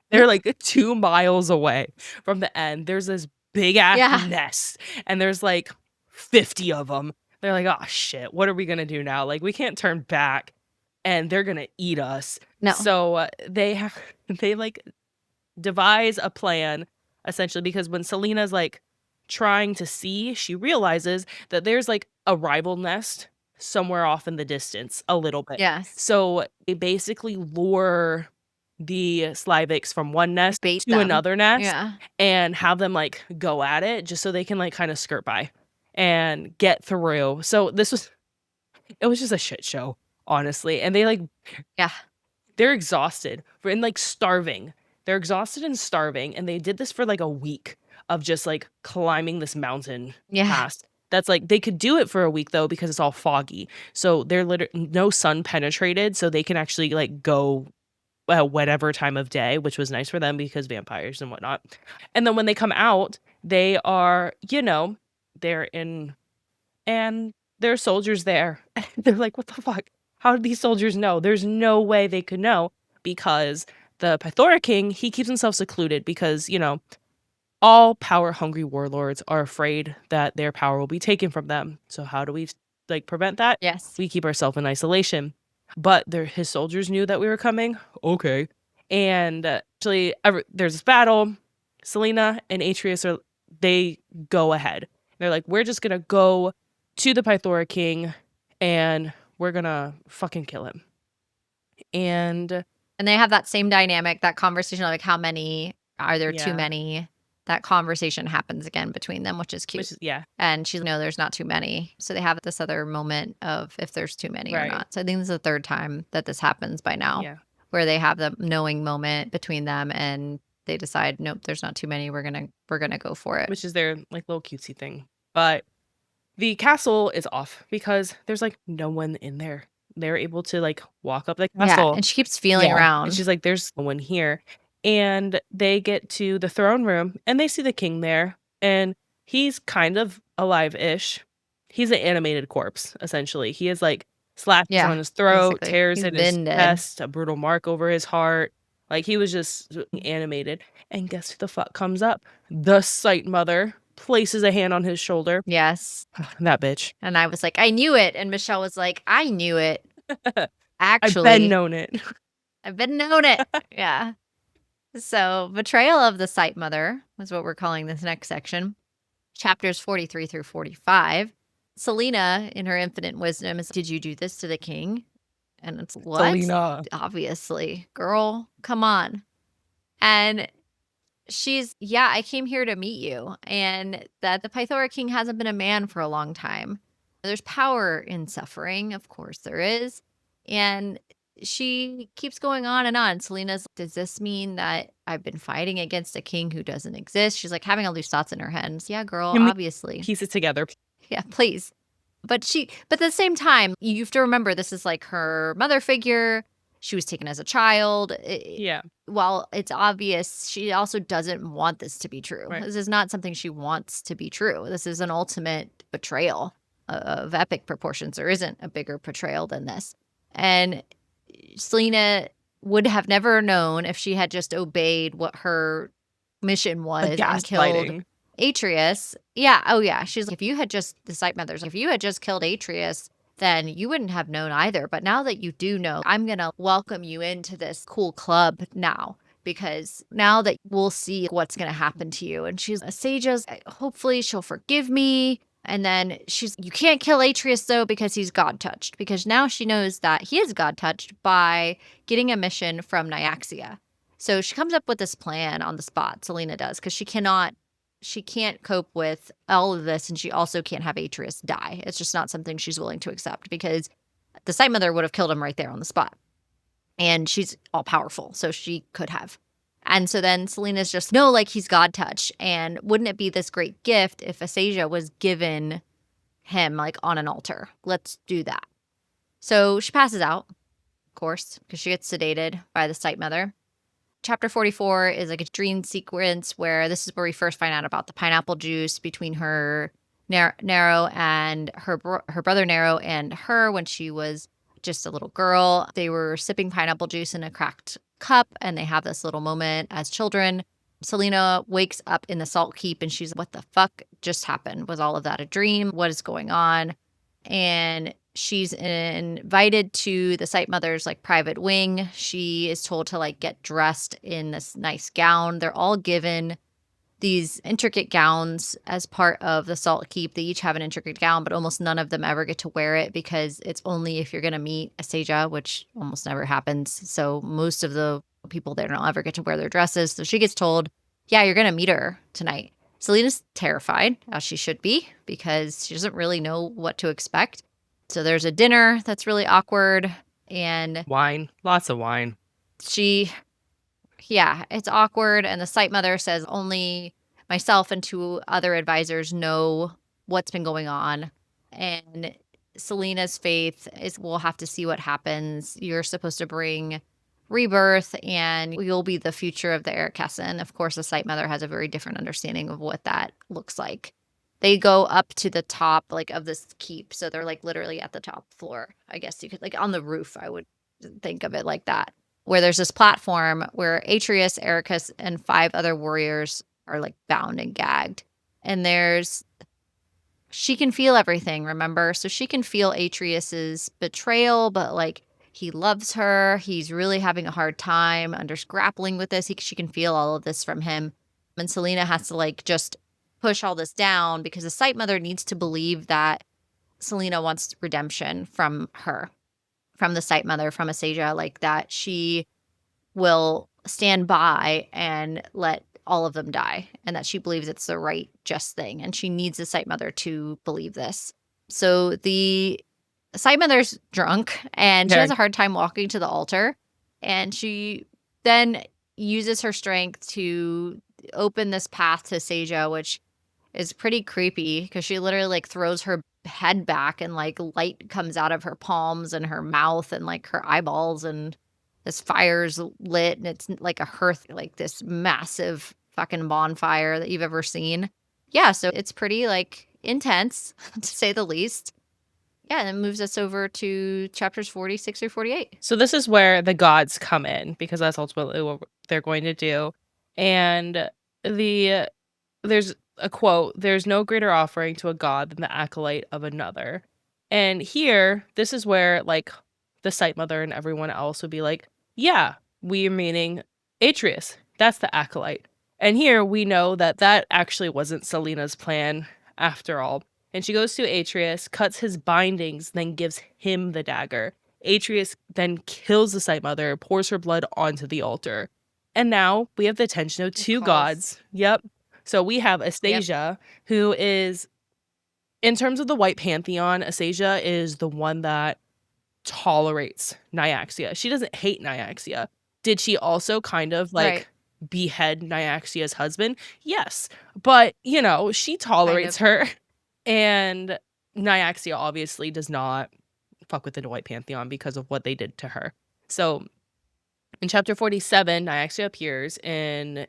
2 miles away from the end. There's this big ass nest, and there's like 50 of them. They're like, oh shit, what are we gonna do now? Like, we can't turn back, and they're gonna eat us. No. So they like devise a plan, essentially, because when Selena's like trying to see, she realizes that there's like a rival nest somewhere off in the distance a little bit. Yes. So they basically lure the Slivics from one nest to another nest and have them like go at it just so they can like kind of skirt by and get through. So it was just a shit show, honestly. And they like, they're exhausted and like starving. They're exhausted and starving, and they did this for, like, a week of just, like, climbing this mountain Yeah. pass. That's, like they could do it for a week, though, because it's all foggy. So they're no sun penetrated, so they can actually, like, go whatever time of day, which was nice for them because vampires and whatnot. And then when they come out, they are, they're in and there are soldiers there. They're like, "What the fuck? How did these soldiers know?" There's no way they could know because the Pythora King, he keeps himself secluded because, all power-hungry warlords are afraid that their power will be taken from them. So how do we, like, prevent that? Yes. We keep ourselves in isolation. But his soldiers knew that we were coming. Okay. And actually, there's this battle. Selena and Atreus they go ahead. They're like, we're just gonna go to the Pythora King, and we're gonna fucking kill him. And And they have that same dynamic, that conversation of, like, how many are there too yeah, many? That conversation happens again between them, which is cute. which is yeah, And she's, "No, there's not too many." So they have this other moment of if there's too many or right, not. So I think this is the 3rd time that this happens by now, yeah. where they have the knowing moment between them and they decide, "Nope, there's not too many. We're gonna go for it." Which is their like little cutesy thing. But the castle is off because there's like no one in there. They're able to like walk up the Yeah, castle. and she keeps feeling Yeah. And around. she's like, there's no one here. And they get to the throne room and they see the king there. And he's kind of alive-ish. He's an animated corpse, essentially. He has like slashes Yeah, on his throat, basically. tears He's in his been dead. chest, a brutal mark over his heart. Like he was just animated. And guess who the fuck comes up? The Sight Mother places a hand on his shoulder. Yes. That bitch. And I was like, "I knew it." And Michelle was like, "I knew it. I've been Actually, known it. I've been known it." Yeah. So, betrayal of the Sight Mother is what we're calling this next section. Chapters 43 through 45. Selena, in her infinite wisdom, is, "Did you do this to the king?" And it's, "What? Selena. Obviously. Girl, come on." And she's, "Yeah, I came here to meet you, and that the Pythora King hasn't been a man for a long time. There's power in suffering, of course there is." And she keeps going on and on. Selena's, "Does this mean that I've been fighting against a king who doesn't exist?" She's like having all these thoughts in her head. And it's, "Yeah, girl, Can we obviously." piece it together? Yeah, please. But at the same time, you have to remember this is like her mother figure. She was taken as a child. Yeah, While it's obvious, she also doesn't want this to be true. right. This is not something she wants to be true. This is an ultimate betrayal of epic proportions. There isn't a bigger betrayal than this. And Selena would have never known if she had just obeyed what her mission The was and killed gaslighting. Atreus. Yeah. Oh, yeah. She's like, if you had just, the Sight Mother's like, if you had just killed Atreus, then you wouldn't have known either. But now that you do know, I'm going to welcome you into this cool club now, because now that we'll see what's going to happen to you. And she's, Saja's, hopefully she'll forgive me. And then she's, "You can't kill Atreus though, because he's God touched." Because now she knows that he is God touched by getting a mission from Nyaxia. So she comes up with this plan on the spot. Selena does, because she can't cope with all of this, and she also can't have Atreus die. It's just not something she's willing to accept, because the Sight Mother would have killed him right there on the spot. And she's all powerful, so she could have. And so then Selena's just, "No, like he's God touch. And wouldn't it be this great gift if Asasia was given him like on an altar? Let's do that." So she passes out, of course, because she gets sedated by the Sight Mother. Chapter 44 is like a dream sequence where this is where we first find out about the pineapple juice between her Narrow and her brother Narrow and her when she was just a little girl. They were sipping pineapple juice in a cracked cup, and they have this little moment as children. Selena wakes up in the salt keep and she's, "What the fuck just happened? Was all of that a dream? What is going on?" And she's invited to the Sight Mother's like private wing. She is told to like get dressed in this nice gown. They're all given these intricate gowns as part of the Salt Keep. They each have an intricate gown, but almost none of them ever get to wear it because it's only if you're going to meet a Seja, which almost never happens. So most of the people there don't ever get to wear their dresses. So she gets told, "Yeah, you're going to meet her tonight." Selena's terrified, as she should be, because she doesn't really know what to expect. So there's a dinner that's really awkward, and Wine. Lots of wine. she Yeah, it's awkward, and the site mother says only myself and 2 other advisors know what's been going on, and Selena's faith is we'll have to see what happens. You're supposed to bring rebirth, and you'll be the future of the Erikessin. Of course, the site mother has a very different understanding of what that looks like. They go up to the top, like, of this keep, so they're, like, literally at the top floor. I guess you could like, on the roof, I would think of it like that, where there's this platform where Atreus, Ericus, and 5 other warriors are, like, bound and gagged. And there's she can feel everything, remember? So she can feel Atreus's betrayal, but, like, he loves her. He's really having a hard time grappling with this. She can feel all of this from him. And Selena has to, like, just push all this down because the site mother needs to believe that Selena wants redemption from her, from the site mother, from Asasia, like, that she will stand by and let all of them die, and that she believes it's the right, just thing, and she needs the site mother to believe this. So the site mother's drunk, and she Yeah. has a hard time walking to the altar, and she then uses her strength to open this path to Seja, which is pretty creepy because she literally, like, throws her head back and, like, light comes out of her palms and her mouth and, like, her eyeballs, and this fire's lit, and it's like a hearth, like, this massive fucking bonfire that you've ever seen. Yeah, so it's pretty, like, intense, to say the least. Yeah, and it moves us over to chapters 46 through 48. So this is where the gods come in because that's ultimately what they're going to do. And the there's a quote, "There's no greater offering to a god than the acolyte of another." And here, this is where like the site mother and everyone else would be like, "Yeah, we are meaning Atreus. That's the acolyte." And here we know that that actually wasn't Selena's plan after all. And she goes to Atreus, cuts his bindings, then gives him the dagger. Atreus then kills the site mother, pours her blood onto the altar. And now we have the attention of It 2 calls. gods. Yep. So we have Yep. Astasia, who is in terms of the white pantheon, Astasia is the one that tolerates Nyaxia. She doesn't hate Nyaxia. Did she also kind of Right. like behead Nyaxia's husband? Yes. But, you know, she Kind tolerates of. her. And Nyaxia obviously does not fuck with the white pantheon because of what they did to her. So in chapter 47, Nyaxia appears and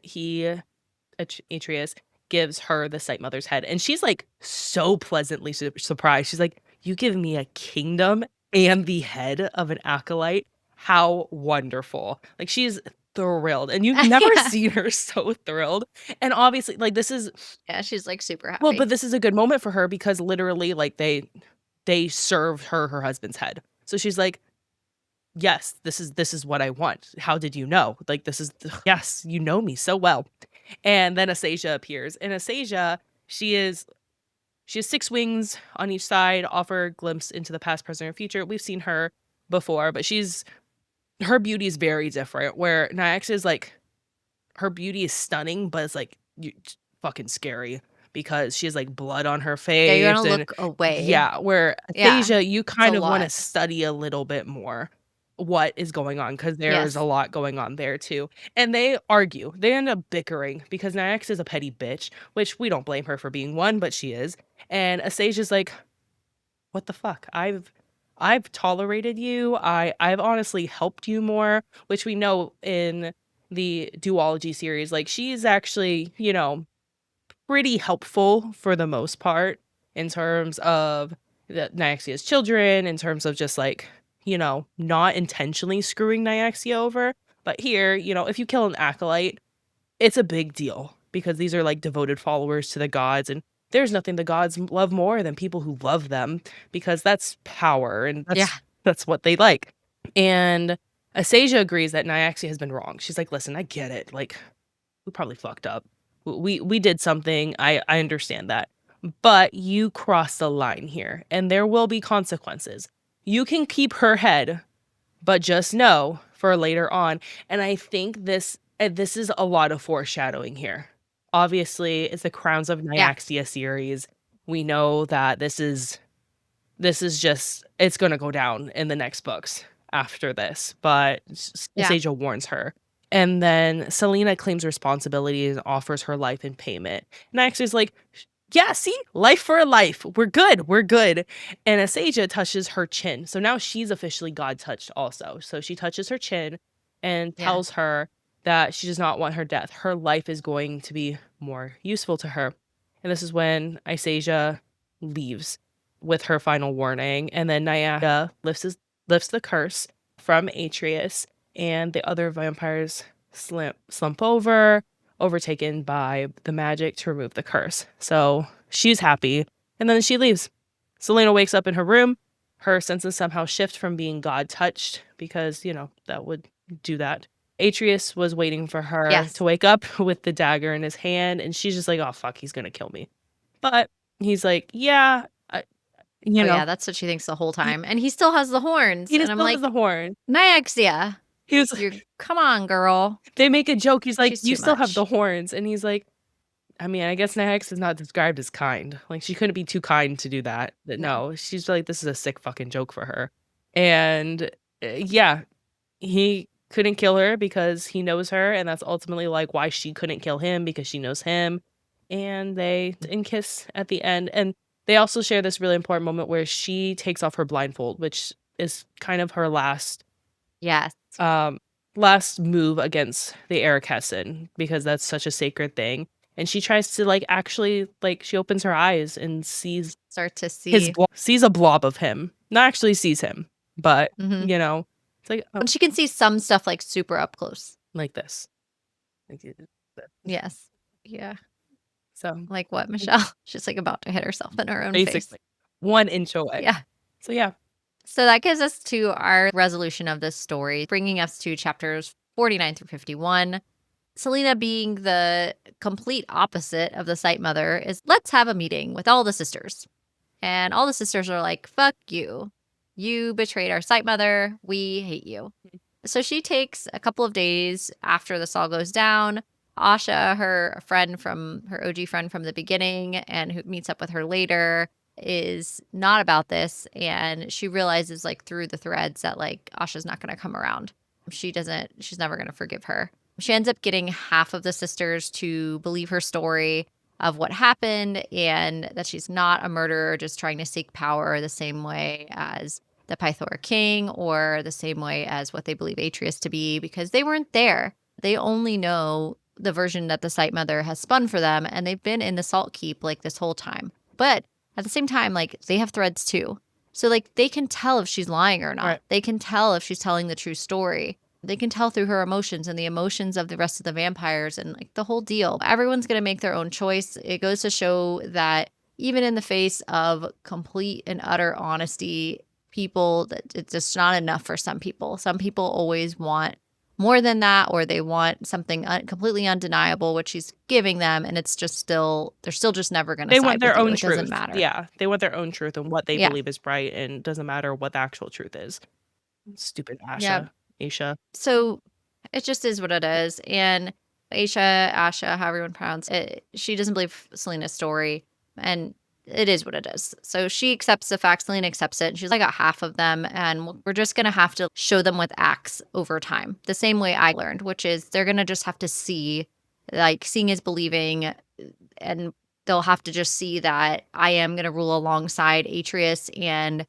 Atreus gives her the Site Mother's head, and she's, like, so pleasantly surprised. She's like, "You give me a kingdom and the head of an acolyte? How wonderful." Like, she's thrilled, and you've never Yeah. seen her so thrilled, and obviously, like, this is Yeah, she's, like, super well, but happy. this is a good moment for her because literally, like, they served her husband's head. So she's like, "Yes, this is what I want. How did you know? Like, this is yes, you know me so well." And then Asasia appears. And Asasia, she has 6 wings on each side, offer a glimpse into the past, present, and future. We've seen her before, but her beauty is very different. Where Nyax is like her beauty is stunning, but it's like fucking scary because she has like blood on her Yeah, you're face gonna and look away. yeah, where Yeah, Asasia, you it's a kind of want to lot. study a little bit more what is going on because there is a Yes. lot going on there too. And they argue. They end up bickering because Nyax is a petty bitch, which we don't blame her for being one, but she is. And Asasia's like, "What the fuck? I've tolerated you. I've honestly helped you more," which we know in the duology series. Like she's actually, you know, pretty helpful for the most part in terms of the Nyaxia's children, in terms of just like, you know, not intentionally screwing Nyaxia over. But here, you know, if you kill an acolyte, it's a big deal because these are like devoted followers to the gods. And there's nothing the gods love more than people who love them because that's power and Yeah. that's what they like. And Asasia agrees that Nyaxia has been wrong. She's like, "Listen, I get it. Like, we probably fucked up. We did something. I understand that. But you crossed the line here, and there will be consequences. You can keep her head, but just know for later on." And I think this is a lot of foreshadowing here. Obviously, it's the Crowns of Yeah. Nyaxia series. We know that this is just it's gonna go down in the next books after this, but Yeah. Saja warns her. And then Selena claims responsibility and offers her life in payment. And Nyaxia's like, yeah, see, life for a life. We're good. We're good. And Asasia touches her chin. So now she's officially God touched also. So she touches her chin and Yeah. tells her that she does not want her death. Her life is going to be more useful to her. And this is when Isasia leaves with her final warning. And then Nyaxia lifts the curse from Atreus, and the other vampires slump over, overtaken by the magic to remove the curse. So she's happy, and then she leaves. Selena wakes up in her room. Her senses somehow shift from being God touched, because, that would do that. Atreus was waiting for her to Yes. wake up with the dagger in his hand, and she's just like, oh, fuck, he's gonna kill me. But he's like, yeah, you Oh, know, yeah, that's what she thinks the whole he, time, and he still has the horns, he and just I'm still has the like, horn. "Nyaxia, He was you come on, girl. They make a joke. He's like, She's "You too still have the much." horns." And he's like, I mean, I guess Nyx is not described as kind. Like, she couldn't be too kind to do that. But No. no, she's like, this is a sick fucking joke for her. And yeah, he couldn't kill her because he knows her. And that's ultimately like why she couldn't kill him, because she knows him. And they didn't kiss at the end. And they also share this really important moment where she takes off her blindfold, which is kind of her Yes. um last move against the Hessen, because that's such a sacred thing. And she tries to like actually like she opens her eyes and sees Start to see. sees a blob of him. Not actually sees him, but Mhm. it's like, oh, And she can see some stuff, like, super up close. like this. Like Yes. Yeah. so Like what, Michelle? She's, like, about to hit herself in her own face. basically 1 inch away. Yeah. So yeah. So that gives us to our resolution of this story, bringing us to chapters 49 through 51. Selena, being the complete opposite of the Sight Mother, is let's have a meeting with all the sisters. And all the sisters are like, fuck you. You betrayed our Sight Mother. We hate you. So she takes a couple of days after this all goes down. Asha, her friend from her OG friend from the beginning and who meets up with her later, is not about this. And she realizes, like, through the threads that, like, Asha's not going to come around. She's never going to forgive her. She ends up getting half of the sisters to believe her story of what happened and that she's not a murderer just trying to seek power the same way as the Pythora King or the same way as what they believe Atreus to be, because they weren't there. They only know the version that the Sight Mother has spun for them, and they've been in the Salt Keep like this whole time. But at the same time, like, they have threads too. So, like, they can tell if she's lying or not. Right. They can tell if she's telling the true story. They can tell through her emotions and the emotions of the rest of the vampires and, like, the whole deal. Everyone's going to make their own choice. It goes to show that even in the face of complete and utter honesty, people, that it's just not enough for some people. Some people always want more than that, or they want something completely undeniable, which she's giving them, and it's just they're still just never going to They side want with their you. own It doesn't truth. matter. Yeah. They want their own truth and what they Yeah. believe is right, and it doesn't matter what the actual truth is. Stupid Yeah. Asha. So it just is what it is. And Asha, however you want to pronounce it, she doesn't believe Selena's story. And it is what it is. So she accepts the fact. Selena accepts it. And she's like, I got half of them. And we're just going to have to show them with acts over time. The same way I learned, which is they're going to just have to see, like, seeing is believing. And they'll have to just see that I am going to rule alongside Atreus, and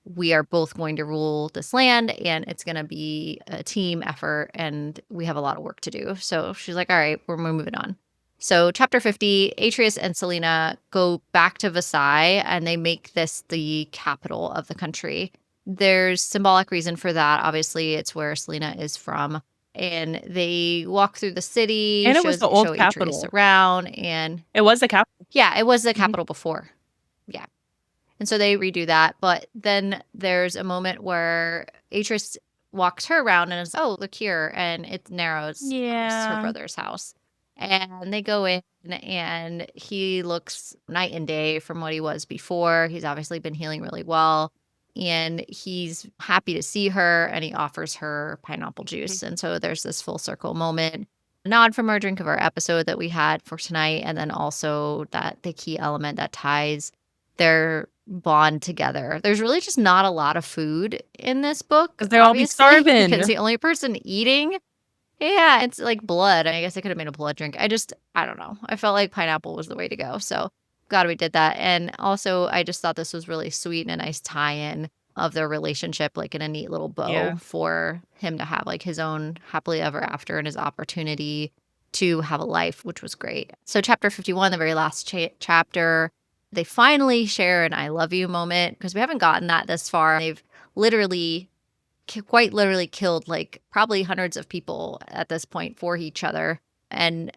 we are both going to rule this land, and it's going to be a team effort, and we have a lot of work to do. So she's like, all right, we're moving on. So chapter 50, Atreus and Selena go back to Versailles, and they make this the capital of the country. There's symbolic reason for that. Obviously, it's where Selena is from. And they walk through the city, And it was the show old Atreus capital. around, and It was the capital. yeah, it was the Mhm. capital before. Yeah. And so they redo that. But then there's a moment where Atreus walks her around and is, oh, look here. And it's Narrow's house, her Yeah. brother's house. And they go in, and he looks night and day from what he was before. He's obviously been healing really well. And he's happy to see her, and he offers her pineapple juice. And so there's this full circle moment. A nod from our drink of our episode that we had for tonight. And then also that the key element that ties their bond together. There's really just not a lot of food in this book, 'Cause they'll all be obviously, starving. because the only person eating Yeah, it's like blood. I guess I could have made a blood drink. I don't know. I felt like pineapple was the way to go. So glad we did that. And also, I just thought this was really sweet and a nice tie-in of their relationship, like in a neat little Yeah. bow for him to have like his own happily ever after and his opportunity to have a life, which was great. So chapter 51, the very last chapter, they finally share an I love you moment because we haven't gotten that this far. They've literally quite literally killed like probably hundreds of people at this point for each other, and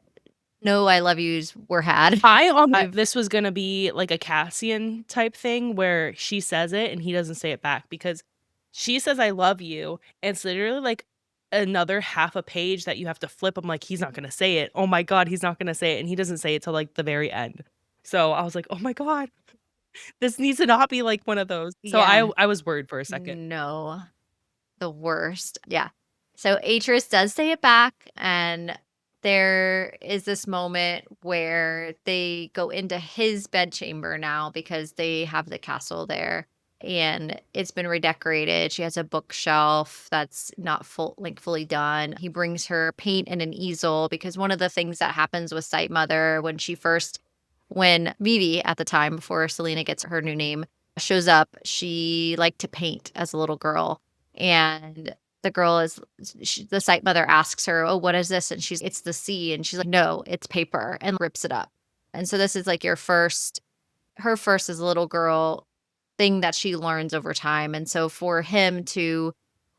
no I love yous were had. They've This was gonna be like a Cassian type thing where she says it and he doesn't say it back because she says, "I love you," and it's literally like another half a page that you have to flip. I'm like, "He's not gonna say it. Oh my god, he's not gonna say it," and he doesn't say it till, like, the very end. So, I was like, "Oh my god, this needs to not be like one of those." So, yeah, I was worried for a second. no, the worst. Yeah. So Atris does say it back, and there is this moment where they go into his bedchamber now because they have the castle there and it's been redecorated. She has a bookshelf that's not fully done. He brings her paint and an easel because one of the things that happens with Sight Mother when Vivi at the time before Selena gets her new name shows up, she liked to paint as a little girl, and the girl is the Sight Mother asks her, "Oh, what is this?" And "It's the sea." And she's like, "No, it's paper," and rips it up. And so this is like her first as a little girl thing that she learns over time. And so for him to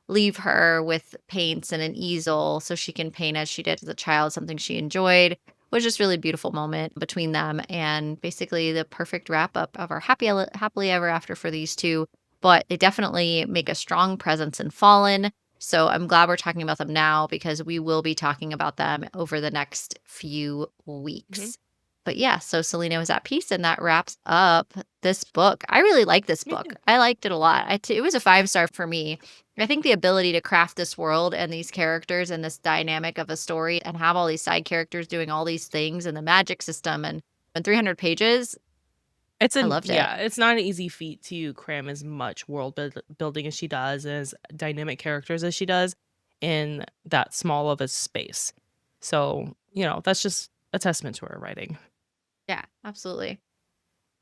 leave her with paints and an easel so she can paint as she did as a child, something she enjoyed, was just really beautiful moment between them and basically the perfect wrap up of our happily ever after for these two. But they definitely make a strong presence in Fallen. So I'm glad we're talking about them now because we will be talking about them over the next few Mhm. weeks. But yeah, so Selena was at peace, and that wraps up this book. I really like this Me book. too. I liked it a lot. It was a 5-star for me. I think the ability to craft this world and these characters and this dynamic of a story and have all these side characters doing all these things and the magic system and 300 pages, I loved it. Yeah, it's not an easy feat to cram as much building as she does, as dynamic characters as she does in that small of a space. So, that's just a testament to her writing. Yeah, absolutely.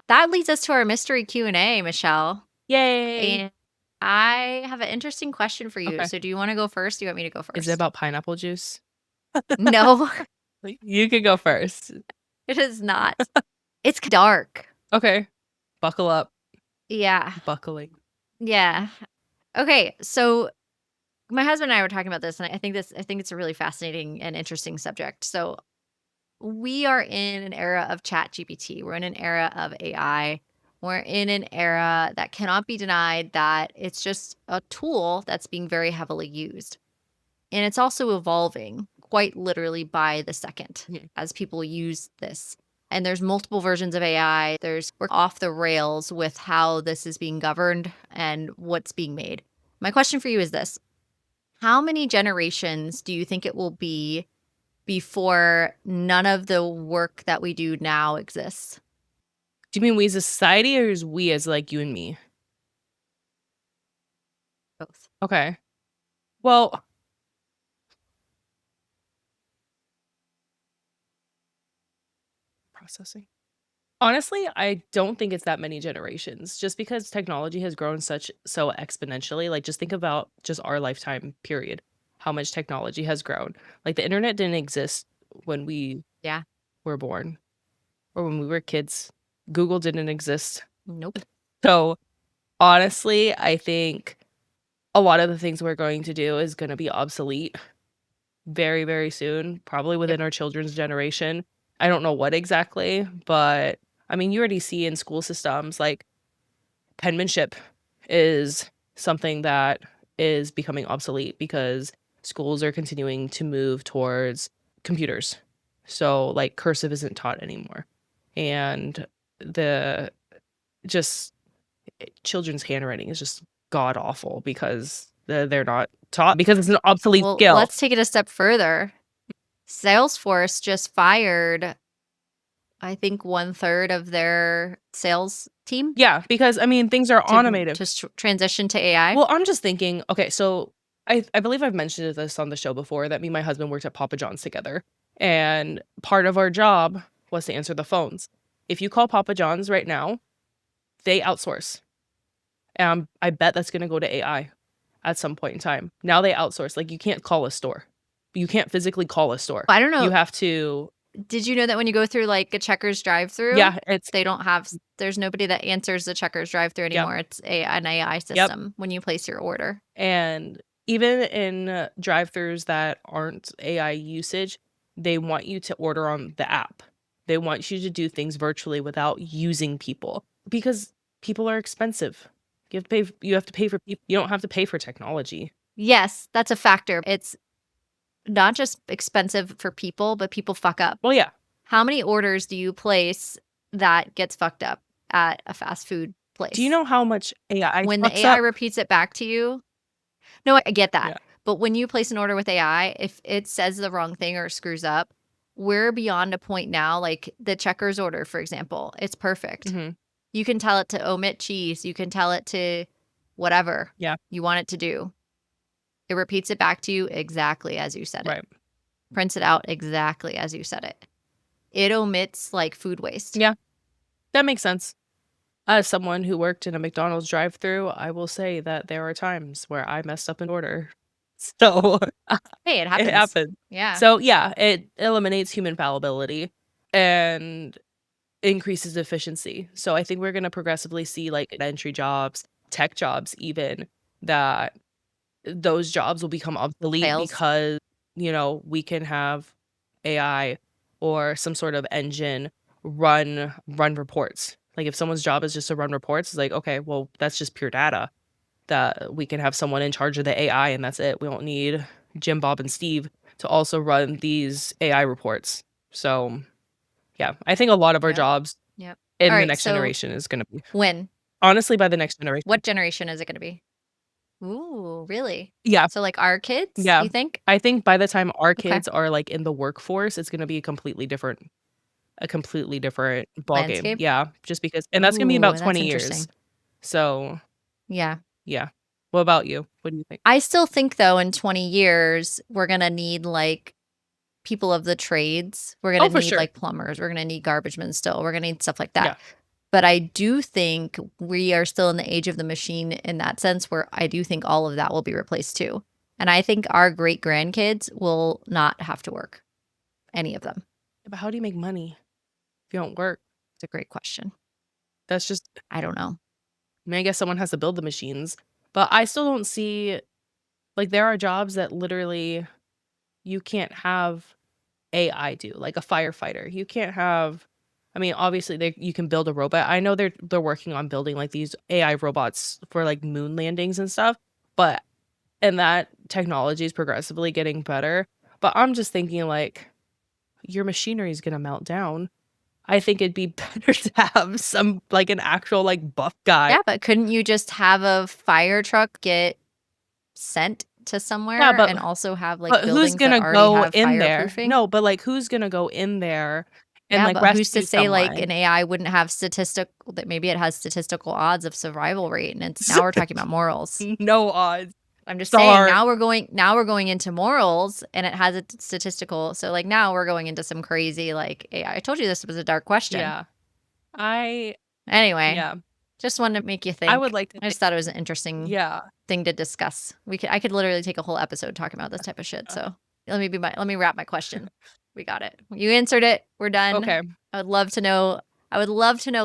That leads us to our mystery Q&A, Michelle. Yay! And I have an interesting question for you. Okay. So do you want to go first? Do you want me to go Is it first? about pineapple juice? No, You can go first. it is not. It's dark. Okay. Buckle up. Yeah. Buckling. Yeah. Okay, so my husband and I were talking about this, and I think it's a really fascinating and interesting subject. So we are in an era of chat GPT. We're in an era of AI. We're in an era that cannot be denied that it's just a tool that's being very heavily used. And it's also evolving quite literally by the second Mhm. as people use this. And there's multiple versions of AI. We're off the rails with how this is being governed and what's being made. My question for you is this: how many generations do you think it will be before none of the work that we do now exists? Do you mean we as a society or is we as like you and me? Both. Okay. Well, processing. Honestly, I don't think it's that many generations just because technology has grown so exponentially. Like just think about just our lifetime period, how much technology has grown. Like the internet didn't exist when we Yeah. were born or when we were kids. Google didn't exist. Nope. So honestly, I think a lot of the things we're going to do is going to be obsolete very, very soon, probably Yep. within our children's generation. I don't know what exactly, but I mean, you already see in school systems like penmanship is something that is becoming obsolete because schools are continuing to move towards computers. So, like, cursive isn't taught anymore. And the just children's handwriting is just god awful because they're not taught because it's an obsolete Well, skill. let's take it a step further. Salesforce just fired, I think, one-third of their sales team Yeah, because I mean, things are to automated. transition to AI. Well, I'm just thinking, okay, so I believe I've mentioned this on the show before that me and my husband worked at Papa John's together, and part of our job was to answer the phones. If you call Papa John's right now, they outsource. And I bet that's gonna go to AI at some point in time. Now they outsource, like, you can't call a store. You can't physically call a store. I don't You know. have to Did you know that when you go through, like, a Checkers drive-through, yeah, it's they don't have there's nobody that answers the Checkers drive-through yep, anymore, it's an AI yep, system when you place your order. and even in drive-throughs that aren't AI usage, they want you to order on the app. They want you to do things virtually without using people because people are expensive. You have to pay for people. You don't have to pay for technology. Yes, that's a factor. It's not just expensive for people, but people fuck up. Well, yeah. How many orders do you place that gets fucked up at a fast food Do you place? know how much AI When the fucks AI up? repeats it back to you, no, I get that. Yeah. But when you place an order with AI, if it says the wrong thing or screws up, we're beyond a point now, like the Checkers order, for example, it's perfect. Mhm. You can tell it to omit cheese, you can tell it to whatever Yeah, you want it to do. It repeats it back to you exactly as you said it. right. Prints it out exactly as you said it. It omits, like, food waste. Yeah, that makes sense. As someone who worked in a McDonald's drive-through, I will say that there are times where I messed up an order. So, Hey, it it happens. happened. Yeah. So, yeah, it eliminates human fallibility and increases efficiency. So, I think we're gonna progressively see, like, entry jobs, tech jobs even, that those jobs will become obsolete Fails. because, we can have AI or some sort of engine run reports. Like if someone's job is just to run reports, it's like, okay, well, that's just pure data that we can have someone in charge of the AI and that's it. We don't need Jim, Bob, and Steve to also run these AI reports. So, yeah, I think a lot of our Yep. jobs Yep. in the Alright, next so generation is gonna be when? honestly by the next generation. What generation is it gonna be? Ooh, really? Yeah. So, like, our kids, Yeah. you think? I think by the time our Okay. kids are, like, in the workforce, it's gonna be a completely different ballgame. Landscape? Yeah, just because and that's gonna be Ooh, about that's 20 years. interesting. So, Yeah. yeah. What about you? What do you think? I still think, though, in 20 years, we're gonna need, like, people of the trades. We're gonna Oh, for need, sure. like, plumbers. We're gonna need garbage men still. We're gonna need stuff like that. Yeah. But I do think we are still in the age of the machine in that sense where I do think all of that will be replaced too. And I think our great grandkids will not have to work, any of them. But how do you make money if you don't work? It's a great question. That's just I don't know. I mean, I guess someone has to build the machines, but I still don't see like, there are jobs that literally you can't have AI do, like a firefighter. You can't have I mean, obviously you can build a robot. I know they're working on building like these AI robots for like moon landings and stuff, but and that technology is progressively getting better. But I'm just thinking like your machinery is gonna melt down. I think it'd be better to have some like an actual like buff guy. Yeah, but couldn't you just have a fire truck get sent to Yeah, somewhere and but also have like but who's buildings that gonna already go have in there? fireproofing? No, but like who's gonna go in there and Yeah, like but who's to rescue say like someone? an AI wouldn't have that maybe it has statistical odds of survival rate and it's now we're talking about morals. No odds. I'm just saying Sorry. now we're going into morals and it has a statistical so like now we're going into some crazy like AI. I told you this was a dark question. Yeah. I Anyway, yeah. just wanted to make you I would think. like to I think just thought it was an interesting yeah. thing to discuss. I could literally take a whole episode talking about this type of shit. So let me wrap my question. We got it. You answered it. We're done. Okay. I would love to know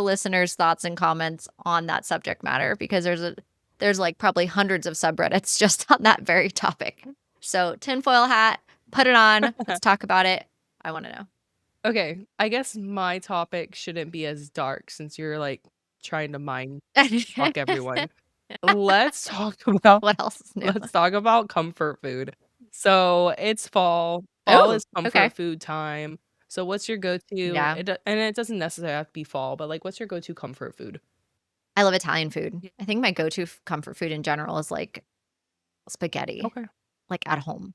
listeners' thoughts and comments on that subject matter because there's like probably hundreds of subreddits just on that very topic. So tinfoil hat, put it on. Let's talk about it. I want to know. Okay, I guess my topic shouldn't be as dark since you're like trying to mind fuck everyone. Let's talk about What else is new? let's talk about comfort food. So it's fall. Fall Oh, is comfort okay. food time. So what's your go-to? Yeah. And it doesn't necessarily have to be fall, but like what's your go-to comfort food? I love Italian food. I think my go-to comfort food in general is like spaghetti, Okay. like at home.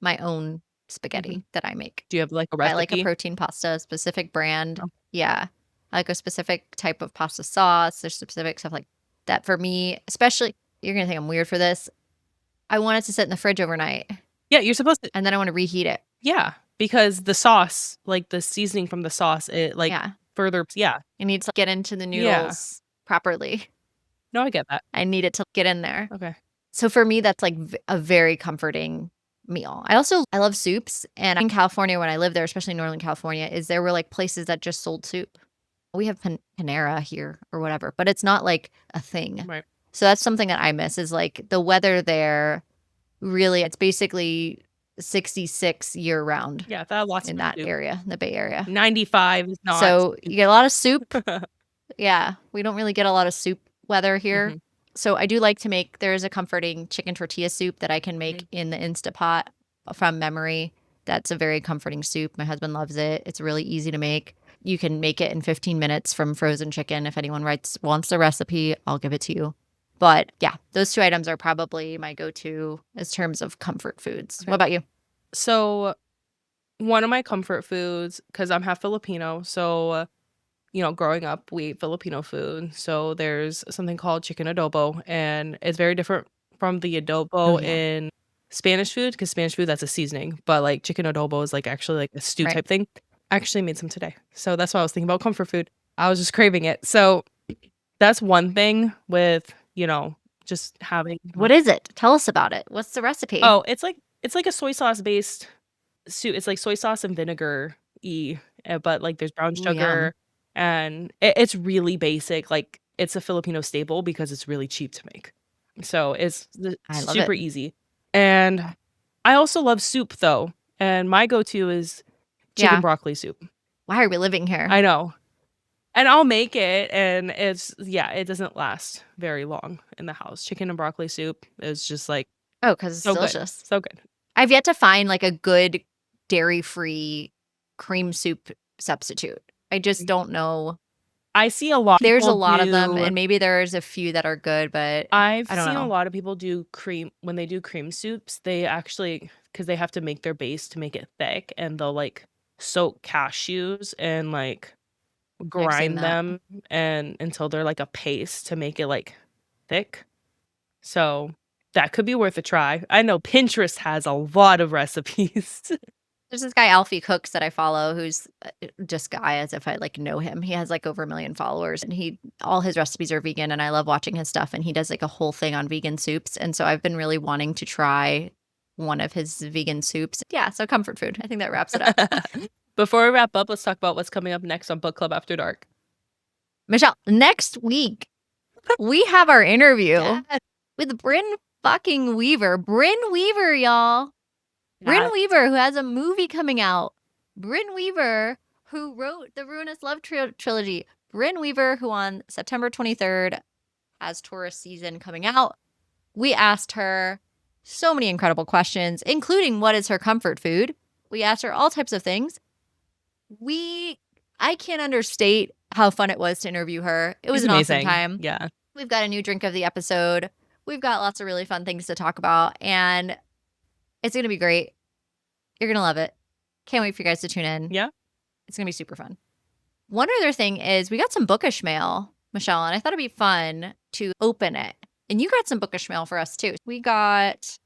My own Mhm. spaghetti that I make. Do you have like a I like a recipe? protein pasta, a specific brand. Oh, Yeah. I like a specific type of pasta sauce. There's specific stuff like that for me, especially you're going to think I'm weird for this. I want it to sit in the fridge overnight, Yeah, you're supposed to. and then I wanna reheat it. Yeah, because the sauce, like, the seasoning from the sauce, it, like, Yeah. further yeah. It needs to get into the Yeah. noodles properly. No, I get that. I need it to get in there. Okay. So for me, that's like a very comforting meal. I love soups, and in California when I lived there, especially Northern California, is there were like places that just sold soup. We have Panera here or whatever, but it's not like a thing. Right. So that's something that I miss is like the weather there. Really, it's basically 66 year round Yeah, that lots in of that soup. area, the Bay Area. 95 is not So you get a lot of soup. Yeah, we don't really get a lot of soup weather here. Mhm. So I do like to make there is a comforting chicken tortilla soup that I can make Mhm. in the Instapot from memory. That's a very comforting soup. My husband loves it. It's really easy to make. You can make it in 15 minutes from frozen chicken. If anyone wants the recipe, I'll give it to you. But yeah, those two items are probably my go-to as terms of comfort foods. Okay. What about you? So, one of my comfort foods, because 'cause I'm half Filipino, so, growing up, we ate Filipino food, so there's something called chicken adobo, and it's very different from the Oh adobo yeah, in Spanish food, because Spanish food, that's a seasoning, but, like, chicken adobo is, like, actually, like, a stew right. type thing. I actually made some today, so that's why I was thinking about comfort food. I was just craving it, so that's one thing with, just having What is it? Tell us about it. What's the recipe? oh, it's like a soy sauce based soup. It's like soy sauce and vinegar-y, but, like, there's brown Ooh, yum. sugar, and it's really basic, like, it's a Filipino staple because it's really cheap to make. So, it's the I love it. super easy. And I also love soup, though, and my go-to is chicken Yeah. broccoli soup. Why are we living here? I know. And I'll make it, and it doesn't last very long in the house. Chicken and broccoli soup is just, like, Oh, 'cause it's so good, delicious. so good. I've yet to find, like, a good dairy-free cream soup substitute. I just don't know. I see a lot of There's a people lot of them, do and maybe there's a few that are good, but I've I don't seen a know. lot of people do cream when they do cream soups, they actually because they have to make their base to make it thick, and they'll, like, soak cashews and, like, Yeah, I've seen grind that. them and until they're like a paste to make it, like, thick. So, that could be worth a try. I know Pinterest has a lot of recipes. There's this guy, Alfie Cooks, that I follow who's, just guy as if I, like, know him. He has, like, over 1,000,000 followers, and he all his recipes are vegan, and I love watching his stuff, and he does, like, a whole thing on vegan soups, and so I've been really wanting to try one of his vegan soups. Yeah, so comfort food. I think that wraps it up. Before we wrap up, let's talk about what's coming up next on Book Club After Dark. Michelle, next week, we have our interview Yes. with Bryn fucking Weaver. Bryn Weaver, y'all. Bryn Yes. Weaver, who has a movie coming out. Bryn Weaver, who wrote the Ruinous Love Trilogy. Bryn Weaver, who on September 23rd has Taurus season coming out. We asked her so many incredible questions, including what is her comfort food. We asked her all types of things. I can't understate how fun it was to interview her. It was She's an awesome amazing. time. Yeah. We've got a new drink of the episode. We've got lots of really fun things to talk about, and it's going to be great. You're going to love it. Can't wait for you guys to tune in. Yeah. It's going to be super fun. One other thing is we got some bookish mail, Michelle, and I thought it'd be fun to open it. And you got some bookish mail for us too. We got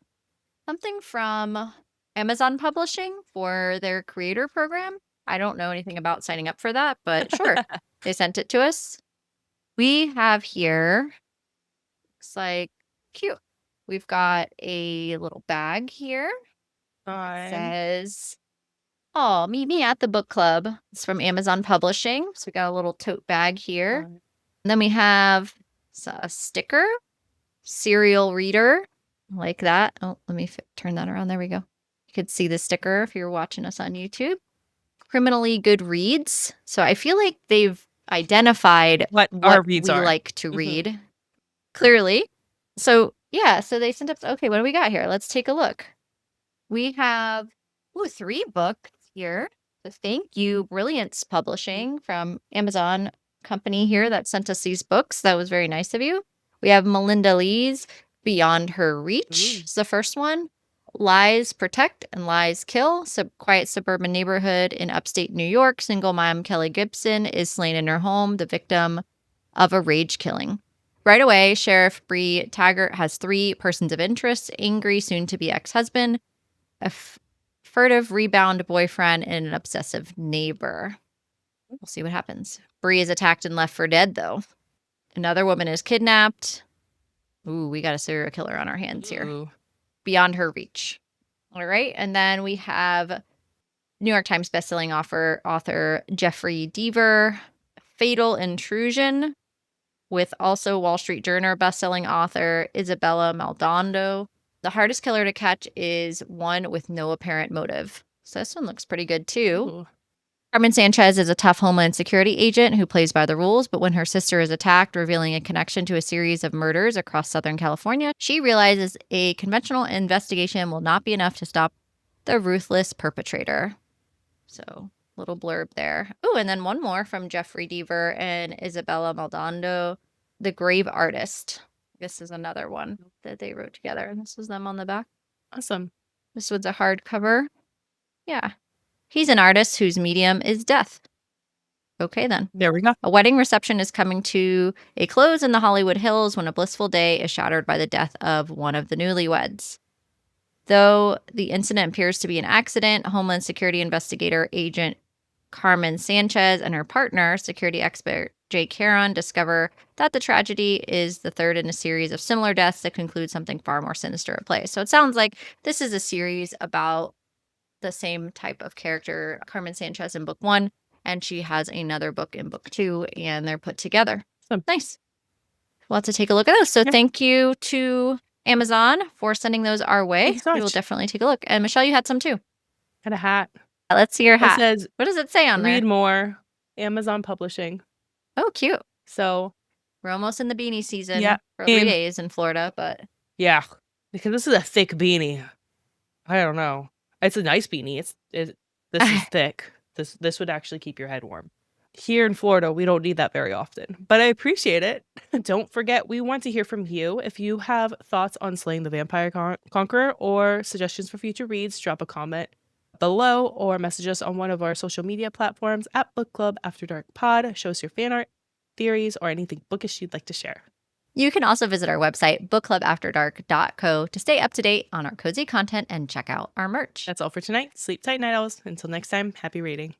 something from Amazon Publishing for their creator program. I don't know anything about signing up for that, but sure. They sent it to us. We have here, looks like cute. We've got a little bag here. Fine. Says, "Oh, meet me at the book club." It's from Amazon Publishing. So we got a little tote bag here. Fine. And then we have a sticker, serial reader, like that. Oh, let me turn that around. There we go. You could see the sticker if you're watching us on YouTube. Criminally Good Reads. So I feel like they've identified What our what reads we are. like to Mhm. read, clearly. So yeah, so they sent up, okay, what do we got here? Let's take a look. We have 3 books here. So thank you, Brilliance Publishing from Amazon company here that sent us these books. That was very nice of you. We have Melinda Lee's Beyond Her Reach. It's the first one. Lies Protect and Lies Kill. Quiet suburban neighborhood in upstate New York. Single mom Kelly Gibson is slain in her home, the victim of a rage killing. Right away, Sheriff Bree Taggart has 3 persons of interest: angry, soon-to-be ex-husband, a furtive rebound boyfriend, and an obsessive neighbor. We'll see what happens. Bree is attacked and left for dead, though. Another woman is kidnapped. Ooh, we got a serial killer on our hands here. Ooh. Beyond her reach. All right, and then we have New York Times bestselling author Jeffrey Deaver, Fatal Intrusion, with also Wall Street Journal bestselling author Isabella Maldonado. The hardest killer to catch is one with no apparent motive. So this one looks pretty good too. Ooh. Carmen Sanchez is a tough Homeland Security agent who plays by the rules, but when her sister is attacked, revealing a connection to a series of murders across Southern California, she realizes a conventional investigation will not be enough to stop the ruthless perpetrator. So, little blurb there. Oh, and then one more from Jeffrey Deaver and Isabella Maldonado, The Grave Artist. This is another one that they wrote together, and this was them on the back. Awesome. This was a hardcover. Yeah. He's an artist whose medium is death. Okay, then. There we go. A wedding reception is coming to a close in the Hollywood Hills when a blissful day is shattered by the death of one of the newlyweds. Though the incident appears to be an accident, Homeland Security investigator agent Carmen Sanchez and her partner, security expert Jake Caron, discover that the tragedy is the third in a series of similar deaths that conclude something far more sinister at play. So it sounds like this is a series about the same type of character, Carmen Sanchez in book 1, and she has another book in book 2, and they're put together. Awesome. Nice. We'll have to take a look at those. So Yeah. thank you to Amazon for sending those our way. Thank you so We will much. definitely take a look. And Michelle, you had some too. Got a hat. Let's see your It hat. says, What does it say on read there? more, Amazon Publishing. Oh, cute. So, We're almost in the beanie season yeah. for 3 days in Florida, but Yeah. Because this is a thick beanie. I don't know. It's a nice beanie. This is thick. This would actually keep your head warm. Here in Florida, we don't need that very often, but I appreciate it. Don't forget, we want to hear from you. If you have thoughts on Slaying the Vampire Conqueror or suggestions for future reads, drop a comment below or message us on one of our social media platforms at Book Club After Dark Pod. Show us your fan art, theories, or anything bookish you'd like to share. you can also visit our website, bookclubafterdark.co, to stay up to date on our cozy content and check out our merch. That's all for tonight. Sleep tight, night owls. Until next time, happy reading.